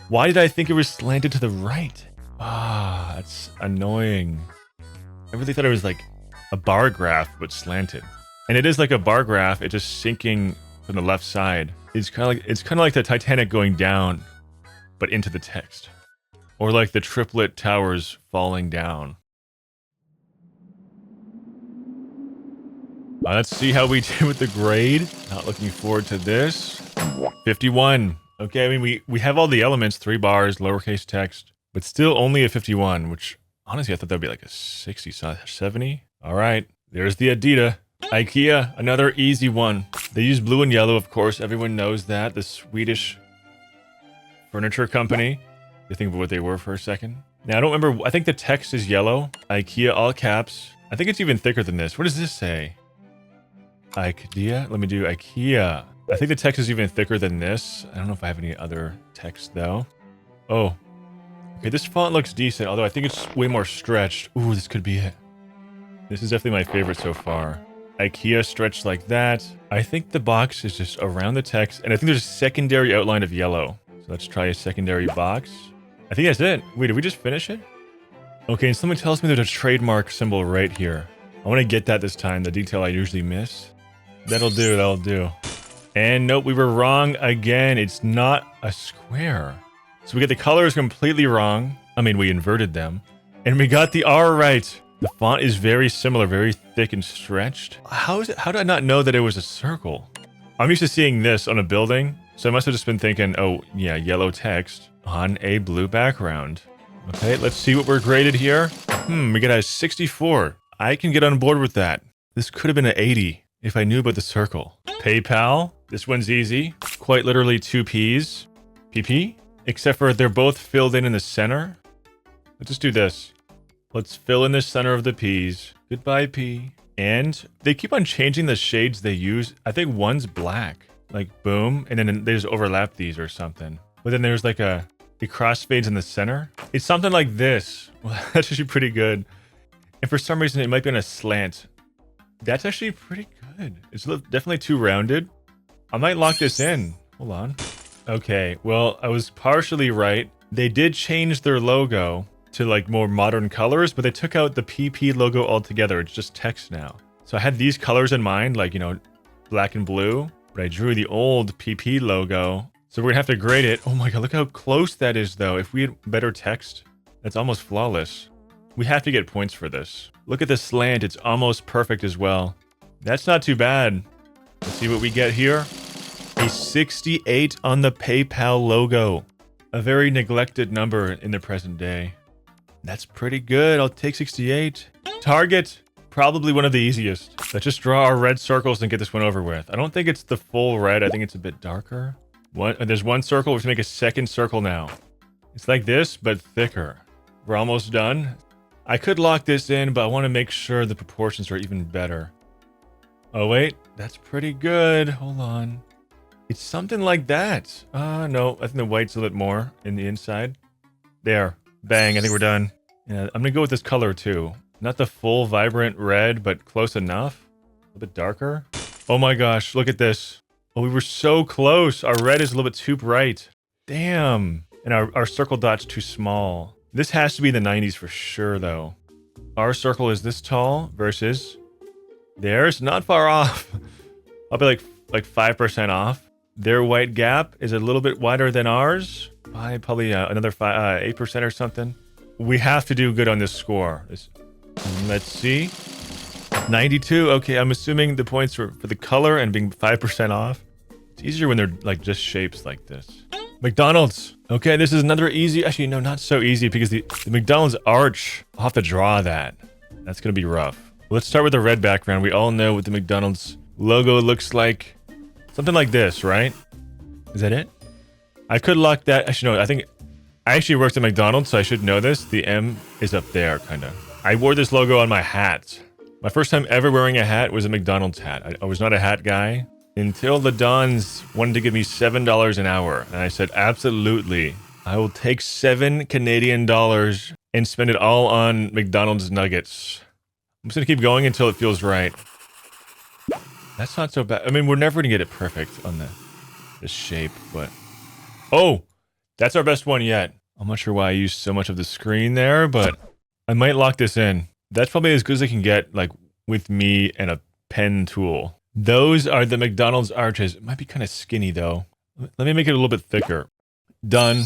Why did I think it was slanted to the right? Ah, that's annoying. I really thought it was like a bar graph, but slanted. And it is like a bar graph, it's just sinking from the left side. It's kind of like the Titanic going down, but into the text. Or like the triplet towers falling down. Let's see how we did with the grade. Not looking forward to this. 51. Okay, I mean, we have all the elements, 3 bars, lowercase text, but still only a 51, which honestly I thought that'd be like a 60, 70. All right, there's the Adidas. IKEA, another easy one. They use blue and yellow, of course. Everyone knows that. The Swedish furniture company. You think of what they were for a second. Now, I don't remember. I think the text is yellow. IKEA, all caps. I think it's even thicker than this. What does this say? IKEA? Let me do IKEA. I think the text is even thicker than this. I don't know if I have any other text, though. Oh. Okay, this font looks decent, although I think it's way more stretched. Ooh, this could be it. This is definitely my favorite so far. IKEA stretched like that. I think the box is just around the text, and I think there's a secondary outline of yellow. So let's try a secondary box. I think that's it. Wait, did we just finish it? Okay, and someone tells me there's a trademark symbol right here. I want to get that this time, the detail I usually miss. That'll do, that'll do. And nope, we were wrong again. It's not a square. So we get the colors completely wrong. I mean, we inverted them. And we got the R right. The font is very similar, very thick and stretched. How did I not know that it was a circle? I'm used to seeing this on a building, so I must have just been thinking, oh, yeah, yellow text on a blue background. Okay, let's see what we're graded here. We got a 64. I can get on board with that. This could have been an 80 if I knew about the circle. PayPal. This one's easy. Quite literally 2 P's. PP? Except for they're both filled in the center. Let's just do this. Let's fill in the center of the P's. Goodbye, P. And they keep on changing the shades they use. I think one's black. Like, boom. And then they just overlap these or something. But then there's like it crossfades in the center. It's something like this. Well, that's actually pretty good. And for some reason, it might be on a slant. That's actually pretty good. It's definitely too rounded. I might lock this in. Hold on. Okay, well, I was partially right. They did change their logo to like more modern colors, but they took out the PP logo altogether. It's just text now. So I had these colors in mind, like, you know, black and blue, but I drew the old PP logo. So we're gonna have to grade it. Oh my God, look how close that is though. If we had better text, that's almost flawless. We have to get points for this. Look at the slant, it's almost perfect as well. That's not too bad. Let's see what we get here. A 68 on the PayPal logo. A very neglected number in the present day. That's pretty good. I'll take 68. Target. Probably one of the easiest. Let's just draw our red circles and get this one over with. I don't think it's the full red. I think it's a bit darker. There's one circle. We have to make a second circle now. It's like this, but thicker. We're almost done. I could lock this in, but I want to make sure the proportions are even better. Oh, wait. That's pretty good. Hold on. It's something like that. No. I think the white's a little more in the inside. There. Bang. I think we're done. Yeah, I'm going to go with this color, too. Not the full vibrant red, but close enough. A little bit darker. Oh my gosh, look at this. Oh, we were so close. Our red is a little bit too bright. Damn. And our circle dot's too small. This has to be the 90s for sure, though. Our circle is this tall versus theirs. Not far off. Probably like 5% off. Their white gap is a little bit wider than ours. By probably another 8% or something. We have to do good on this score. Let's see. 92. Okay, I'm assuming the points for the color and being 5% off. It's easier when they're like just shapes like this. McDonald's. Okay, this is another easy. Actually, no, not so easy because the McDonald's arch, I'll have to draw that. That's going to be rough. Let's start with the red background. We all know what the McDonald's logo looks like. Something like this, right? Is that it? I could lock that. Actually, no, I actually worked at McDonald's, so I should know this. The M is up there, kind of. I wore this logo on my hat. My first time ever wearing a hat was a McDonald's hat. I was not a hat guy until the Dons wanted to give me $7 an hour. And I said, absolutely. I will take $7 Canadian and spend it all on McDonald's nuggets. I'm just going to keep going until it feels right. That's not so bad. I mean, we're never going to get it perfect on the shape, but... Oh, that's our best one yet. I'm not sure why I used so much of the screen there, but I might lock this in. That's probably as good as I can get, like, with me and a pen tool. Those are the McDonald's arches. It might be kind of skinny, though. Let me make it a little bit thicker. Done.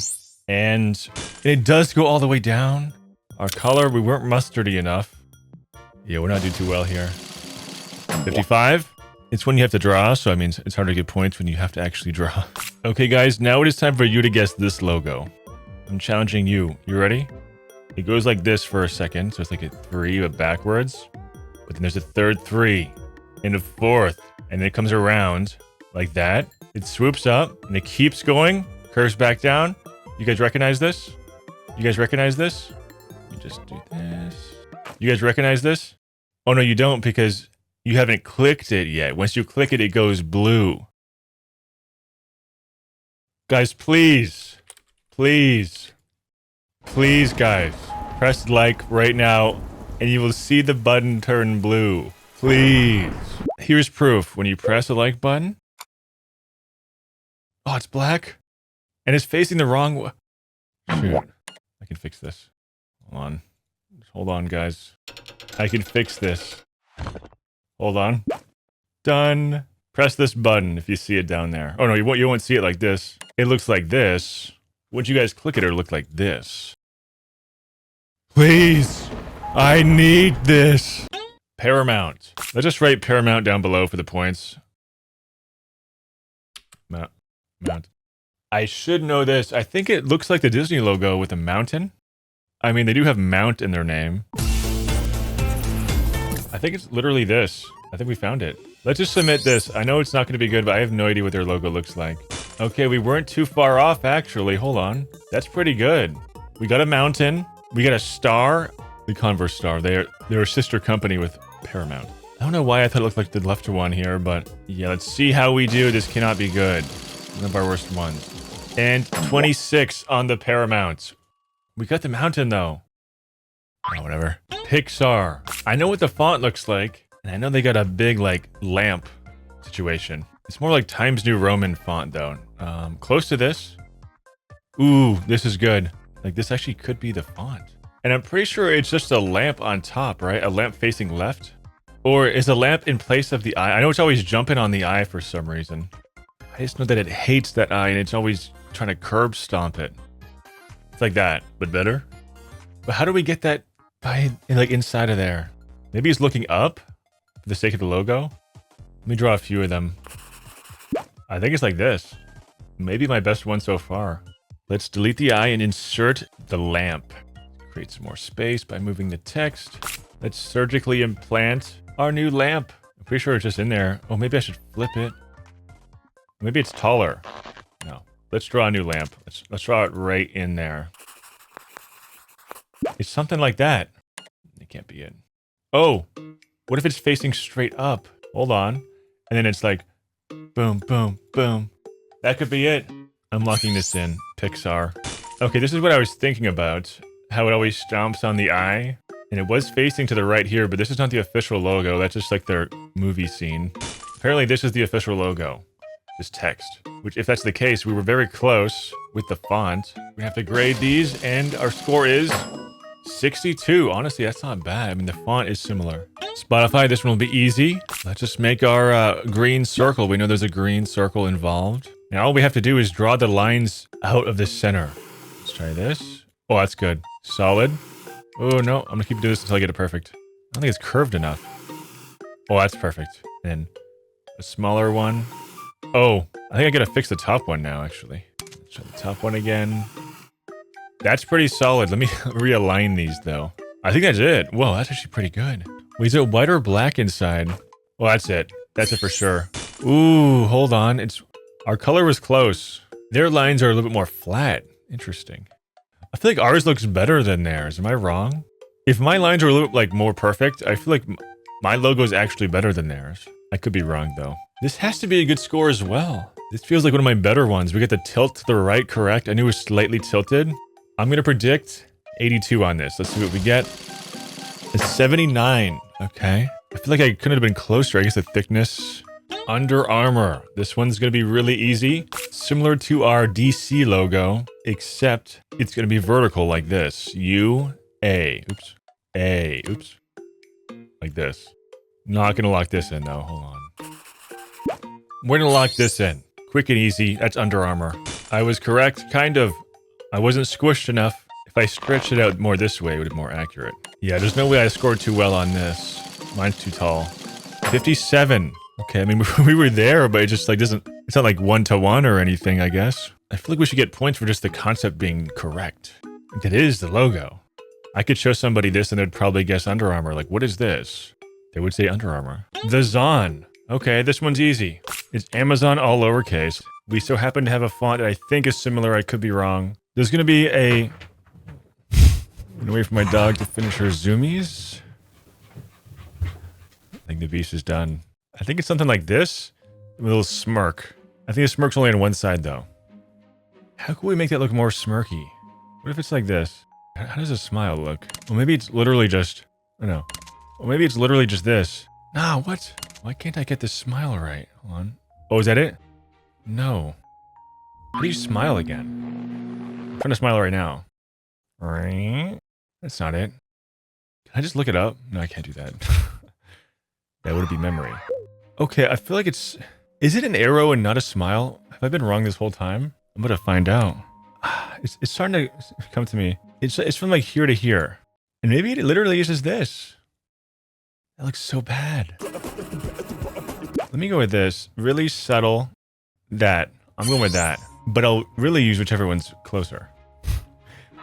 And it does go all the way down. Our color, we weren't mustardy enough. Yeah, we're not doing too well here. 55. It's when you have to draw, so I mean, it's hard to get points when you have to actually draw. Okay, guys, now it is time for you to guess this logo. I'm challenging you. You ready? It goes like this for a second, so it's like a 3, but backwards. But then there's a third 3, and a fourth, and then it comes around like that. It swoops up, and it keeps going, curves back down. You guys recognize this? You guys recognize this? Let me just do this. You guys recognize this? Oh, no, you don't, because you haven't clicked it yet. Once you click it, it goes blue. Guys, please. Please. Please, guys, press like right now, and you will see the button turn blue. Please. Here's proof. When you press the like button... Oh, it's black? And it's facing the wrong way. Shoot. I can fix this. Hold on. Just hold on, guys. I can fix this. Hold on. Done. Press this button if you see it down there. Oh, no, you won't see it like this. It looks like this. Once you guys click it, it'll look like this. Please. I need this. Paramount. Let's just write Paramount down below for the points. Mount. I should know this. I think it looks like the Disney logo with a mountain. I mean, they do have Mount in their name. I think it's literally this. I think we found it. Let's just submit this. I know it's not going to be good, but I have no idea what their logo looks like. Okay, we weren't too far off, actually. Hold on. That's pretty good. We got a mountain. We got a star. The Converse star. They're a sister company with Paramount. I don't know why I thought it looked like the left one here, but yeah, let's see how we do. This cannot be good. One of our worst ones. And 26 on the Paramount. We got the mountain, though. Oh, whatever. Pixar. I know what the font looks like. And I know they got a big, like, lamp situation. It's more like Times New Roman font, though. Close to this. Ooh, this is good. Like, this actually could be the font. And I'm pretty sure it's just a lamp on top, right? A lamp facing left? Or is a lamp in place of the eye? I know it's always jumping on the eye for some reason. I just know that it hates that eye, and it's always trying to curb stomp it. It's like that, but better. But how do we get that like inside of there? Maybe it's looking up for the sake of the logo. Let me draw a few of them. I think it's like this. Maybe my best one so far. Let's delete the eye and insert the lamp. Create some more space by moving the text. Let's surgically implant our new lamp. I'm pretty sure it's just in there. Oh, maybe I should flip it. Maybe it's taller. No. Let's draw a new lamp. Let's draw it right in there. It's something like that. It can't be it. Oh, what if it's facing straight up? Hold on. And then it's like, boom, boom, boom. That could be it. I'm locking this in. Pixar. Okay, this is what I was thinking about. How it always stomps on the eye. And it was facing to the right here, but this is not the official logo. That's just like their movie scene. Apparently this is the official logo. This text. Which, if that's the case, we were very close with the font. We have to grade these, and our score is 62. Honestly, that's not bad. I mean, the font is similar. Spotify, this one will be easy. Let's just make our green circle. We know there's a green circle involved. Now all we have to do is draw the lines out of the center. Let's try this. Oh, that's good. Solid. Oh, no. I'm gonna keep doing this until I get it perfect. I don't think it's curved enough. Oh, that's perfect. And a smaller one. Oh, I think I gotta fix the top one now, actually. Let's try the top one again. That's pretty solid. Let me realign these, though. I think that's it. Whoa, that's actually pretty good. Wait, is it white or black inside? Well, that's it. That's it for sure. Ooh, hold on. Our color was close. Their lines are a little bit more flat. Interesting. I feel like ours looks better than theirs. Am I wrong? If my lines are a little like more perfect, I feel like my logo is actually better than theirs. I could be wrong though. This has to be a good score as well. This feels like one of my better ones. We get the tilt to the right correct. I knew it was slightly tilted. I'm gonna predict 82 on this. Let's see what we get. It's 79. Okay. I feel like I couldn't have been closer. I guess the thickness. Under Armour. This one's going to be really easy. Similar to our DC logo, except it's going to be vertical like this. U-A. Oops. A. Oops. Like this. Not going to lock this in, though. Hold on. We're going to lock this in. Quick and easy. That's Under Armour. I was correct. Kind of. I wasn't squished enough. If I stretched it out more this way, it would be more accurate. Yeah, there's no way I scored too well on this. Mine's too tall. 57. Okay, I mean, we were there, but it just like doesn't, it's not like 1-to-1 or anything, I guess. I feel like we should get points for just the concept being correct. It is the logo. I could show somebody this and they'd probably guess Under Armour. Like, what is this? They would say Under Armour. The Zon. Okay, this one's easy. It's Amazon all lowercase. We so happen to have a font that I think is similar. I could be wrong. There's going to be a... I'm gonna wait for my dog to finish her zoomies. I think the beast is done. I think it's something like this with a little smirk. I think the smirk's only on one side, though. How can we make that look more smirky? What if it's like this? How does a smile look? Well, maybe it's literally just... I don't know. Well, maybe it's literally just this. Nah, what? Why can't I get this smile right? Hold on. Oh, is that it? No. How do you smile again? I'm trying to smile right now. Right? That's not it. Can I just look it up? No, I can't do that. That would be memory. Okay, I feel like it's... Is it an arrow and not a smile? Have I been wrong this whole time? I'm gonna find out. It's starting to come to me. It's from like here to here. And maybe it literally is just this. That looks so bad. Let me go with this. Really subtle. That. I'm going with that. But I'll really use whichever one's closer.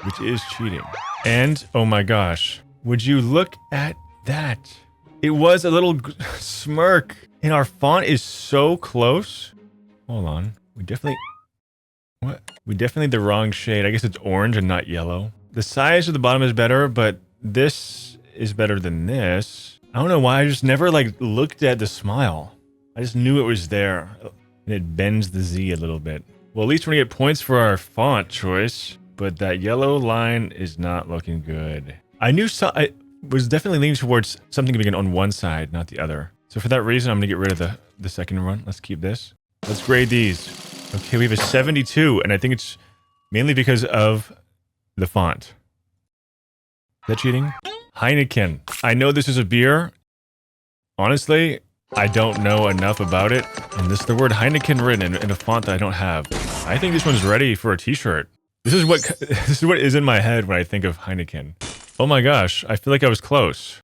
Which is cheating. And, oh my gosh. Would you look at that? It was a little smirk. And our font is so close. Hold on. We definitely... What? We definitely the wrong shade. I guess it's orange and not yellow. The size of the bottom is better, but this is better than this. I don't know why. I just never like looked at the smile. I just knew it was there. And it bends the Z a little bit. Well, at least we're gonna get points for our font choice. But that yellow line is not looking good. I was definitely leaning towards something being on one side, not the other. So for that reason, I'm gonna get rid of the second one. Let's keep this. Let's grade these. Okay, we have a 72, and I think it's mainly because of the font. Is that cheating? Heineken. I know this is a beer. Honestly, I don't know enough about it. And this is the word Heineken written in a font that I don't have. I think this one's ready for a t-shirt. This is what is in my head when I think of Heineken. Oh my gosh, I feel like I was close.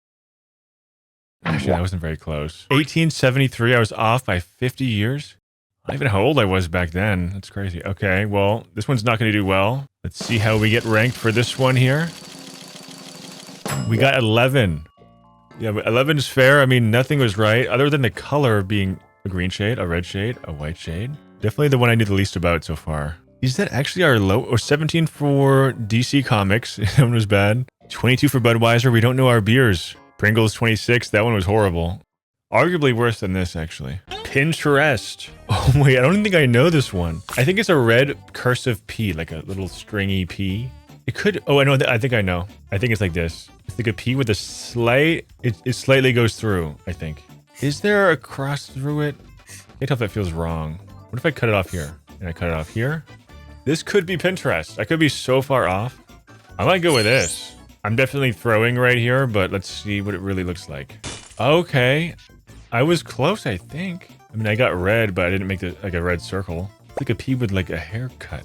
Actually, that wasn't very close. 1873, I was off by 50 years. I don't even know how old I was back then. That's crazy. Okay, well, this one's not going to do well. Let's see how we get ranked for this one here. We got 11. Yeah, but 11 is fair. I mean, nothing was right other than the color being a green shade, a red shade, a white shade. Definitely the one I knew the least about so far. Is that actually our low? Or 17 for DC Comics. That one was bad. 22 for Budweiser. We don't know our beers. Pringles 26. That one was horrible. Arguably worse than this, actually. Pinterest. Oh, wait. I don't think I know this one. I think it's a red cursive P, like a little stringy P. It could... Oh, I know. I think I know. I think it's like this. It's like a P with a slight... It slightly goes through, I think. Is there a cross through it? I can't tell if that feels wrong. What if I cut it off here? And I cut it off here? This could be Pinterest. I could be so far off. I might go with this. I'm definitely throwing right here, but let's see what it really looks like. Okay. I was close, I think. I mean, I got red, but I didn't make like a red circle. It's like a P with like a haircut.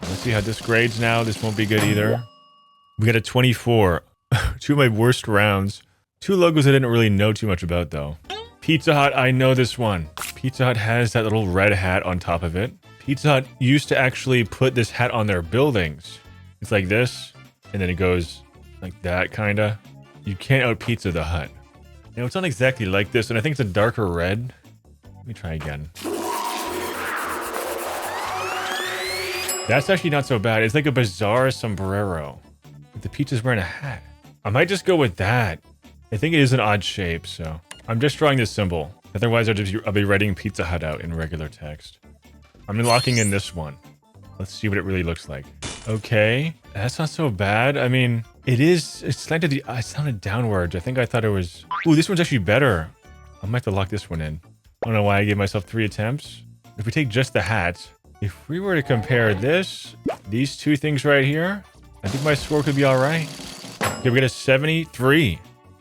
Let's see how this grades now. This won't be good either. We got a 24. Two of my worst rounds. Two logos I didn't really know too much about, though. Pizza Hut, I know this one. Pizza Hut has that little red hat on top of it. Pizza Hut used to actually put this hat on their buildings. It's like this, and then it goes like that, kind of. You can't out-pizza the Hut. Now, it's not exactly like this, and I think it's a darker red. Let me try again. That's actually not so bad. It's like a bizarre sombrero. The pizza's wearing a hat. I might just go with that. I think it is an odd shape, so... I'm just drawing this symbol. Otherwise, I'll be writing Pizza Hut out in regular text. I'm locking in this one. Let's see what it really looks like. Okay. That's not so bad. I mean, it's slanted it sounded downwards. I think I thought it was... Ooh, this one's actually better. I might have to lock this one in. I don't know why I gave myself 3 attempts. If we take just the hat, if we were to compare these two things right here, I think my score could be all right. Okay, we got a 73.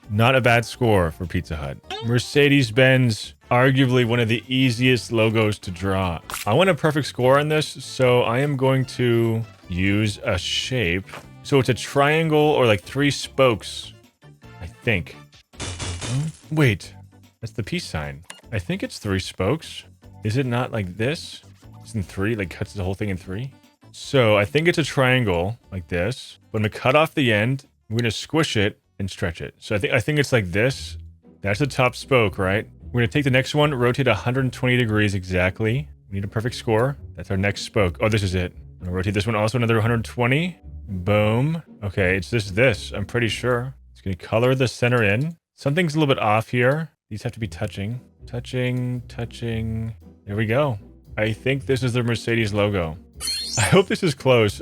Not a bad score for Pizza Hut. Mercedes-Benz, arguably one of the easiest logos to draw. I want a perfect score on this, so I am going to use a shape. So it's a triangle or like 3 spokes, I think. Wait, that's the peace sign. I think it's 3 spokes. Is it not like this? It's in 3, like cuts the whole thing in 3. So I think it's a triangle like this. But I'm gonna cut off the end. We're gonna squish it and stretch it. So I think it's like this. That's the top spoke, right? We're gonna take the next one, rotate 120 degrees exactly. We need a perfect score. That's our next spoke. Oh, this is it. I'm gonna rotate this one also another 120. Boom. Okay, it's just this, I'm pretty sure. It's gonna color the center in. Something's a little bit off here. These have to be touching. Touching. There we go. I think this is the Mercedes logo. I hope this is close.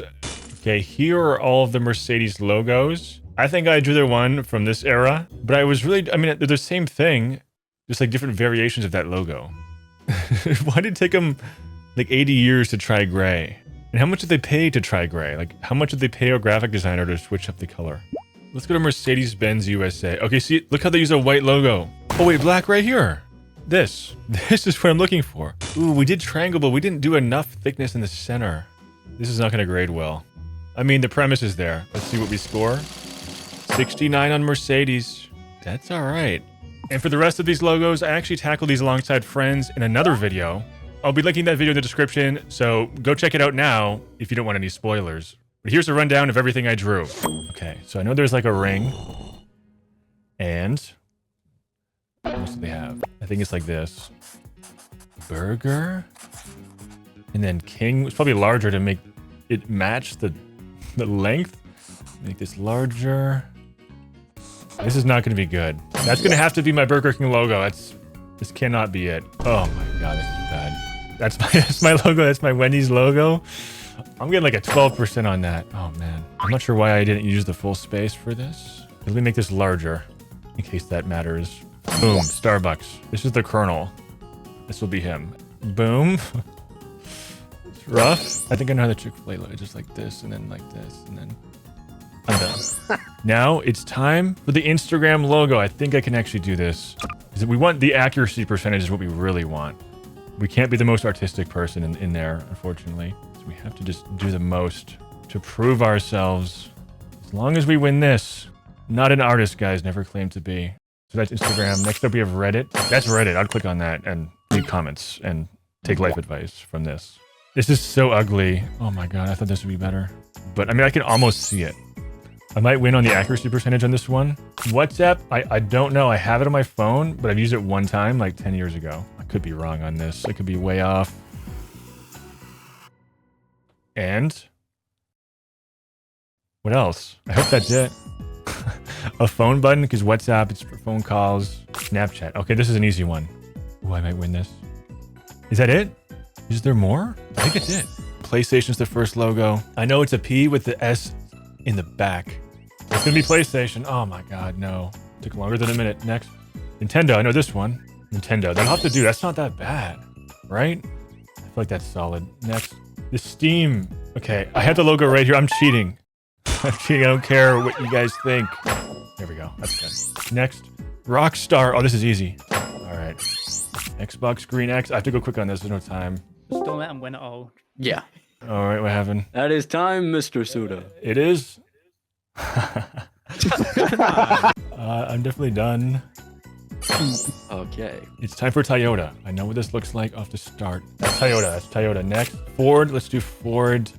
Okay, here are all of the Mercedes logos. I think I drew the one from this era, but I mean, they're the same thing, just like different variations of that logo. Why did it take them like 80 years to try gray? And how much did they pay to try gray? Like, how much did they pay a graphic designer to switch up the color? Let's go to Mercedes-Benz USA. Okay, see, look how they use a white logo. Oh wait, black right here. This is what I'm looking for. Ooh, we did triangle, but we didn't do enough thickness in the center. This is not going to grade well. I mean, the premise is there. Let's see what we score. 69 on Mercedes. That's all right. And for the rest of these logos, I actually tackled these alongside friends in another video. I'll be linking that video in the description, so go check it out now if you don't want any spoilers. But here's a rundown of everything I drew. Okay, so I know there's like a ring. And what else do they have? I think it's like this. Burger. And then king was probably larger to make it match the length. Make this larger. This is not going to be good. That's going to have to be my Burger King logo. This cannot be it. Oh my god, this is bad. That's my logo. That's my Wendy's logo. I'm getting like a 12% on that. Oh man. I'm not sure why I didn't use the full space for this. Let me make this larger in case that matters. Boom, Starbucks. This is the Colonel. This will be him. Boom. It's rough. I think I know how the Chick-fil-A logo. Just like this and then like this and then I'm done. Now it's time for the Instagram logo. I think I can actually do this. We want the accuracy percentage is what we really want. We can't be the most artistic person in there, unfortunately. So we have to just do the most to prove ourselves. As long as we win this. Not an artist, guys. Never claimed to be. So that's Instagram. Next up, we have Reddit. That's Reddit. I'd click on that and leave comments and take life advice from this. This is so ugly. Oh my god, I thought this would be better. But I mean, I can almost see it. I might win on the accuracy percentage on this one. WhatsApp, I don't know. I have it on my phone, but I've used it one time like 10 years ago. I could be wrong on this. I could be way off. And what else? I hope that's it. A phone button, because WhatsApp, it's for phone calls. Snapchat. Okay, this is an easy one. Ooh, I might win this. Is that it? Is there more? I think it's it. PlayStation's the first logo. I know it's a P with the S in the back. It's gonna be PlayStation. Oh my god, no. Took longer than a minute. Next. Nintendo, I know this one. Nintendo. They'll have to do, that's not that bad, right? I feel like that's solid. Next. The Steam. Okay, I have the logo right here. I'm cheating. I'm cheating. I don't care what you guys think. There we go. That's good. Next. Rockstar. Oh, this is easy. All right. Xbox Green X. I have to go quick on this. There's no time. Just don't let him win it all. Yeah. All right, what happened? That is time, Mr. Suda. It is. I'm definitely done. Okay. It's time for Toyota. I know what this looks like off the start. That's Toyota. That's Toyota. Next, Ford. Let's do Ford.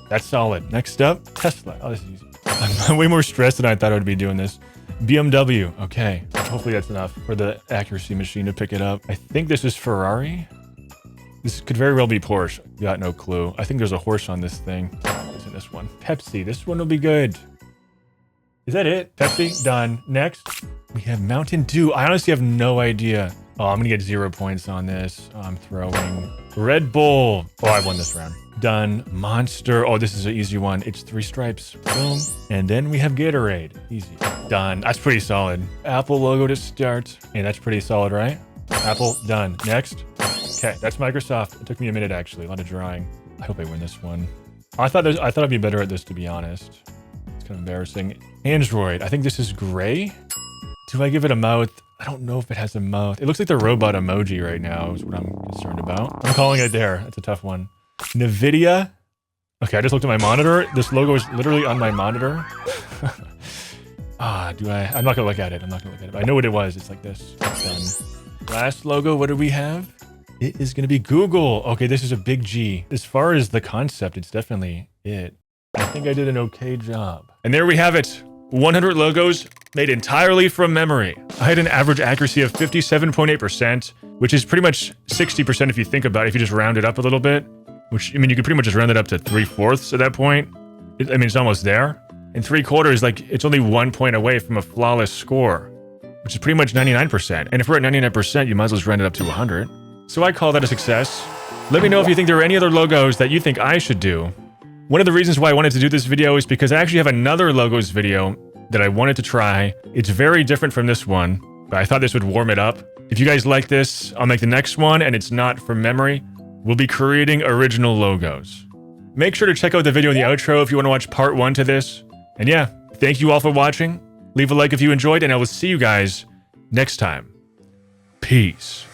That's solid. Next up, Tesla. Oh, this is easy. I'm way more stressed than I thought I would be doing this. BMW. Okay. Hopefully that's enough for the accuracy machine to pick it up. I think this is Ferrari. This could very well be Porsche. Got no clue. I think there's a horse on this thing. Isn't this one? Pepsi. This one will be good. Is that it? Pepsi? Done. Next, we have Mountain Dew. I honestly have no idea. Oh, I'm gonna get 0 points on this. I'm throwing Red Bull. Oh, I won this round. Done. Monster. Oh, this is an easy one. It's 3 stripes. Boom. And then we have Gatorade. Easy. Done. That's pretty solid. Apple logo to start. And that's pretty solid, right? Apple. Done. Next. Okay, that's Microsoft. It took me a minute, actually. A lot of drawing. I hope I win this one. I thought I'd be better at this, to be honest. It's kind of embarrassing. Android. I think this is gray. Do I give it a mouth? I don't know if it has a mouth. It looks like the robot emoji right now is what I'm concerned about. I'm calling it there. That's a tough one. NVIDIA. Okay, I just looked at my monitor. This logo is literally on my monitor. I'm not gonna look at it. I'm not gonna look at it. But I know what it was. It's like this. It's done. Last logo, what do we have? It is gonna be Google. Okay, this is a big G. As far as the concept, it's definitely it. I think I did an okay job. And there we have it. 100 logos made entirely from memory. I had an average accuracy of 57.8%, which is pretty much 60% if you think about it, if you just round it up a little bit. Which, I mean, you could pretty much just round it up to 3/4 at that point. I mean, it's almost there. And 3/4, like, it's only 1 point away from a flawless score, which is pretty much 99%. And if we're at 99%, you might as well just round it up to 100. So I call that a success. Let me know if you think there are any other logos that you think I should do. One of the reasons why I wanted to do this video is because I actually have another logos video that I wanted to try. It's very different from this one, but I thought this would warm it up. If you guys like this, I'll make the next one, and it's not from memory. We'll be creating original logos. Make sure to check out the video in the outro if you want to watch part 1 to this. And yeah, thank you all for watching. Leave a like if you enjoyed, and I will see you guys next time. Peace.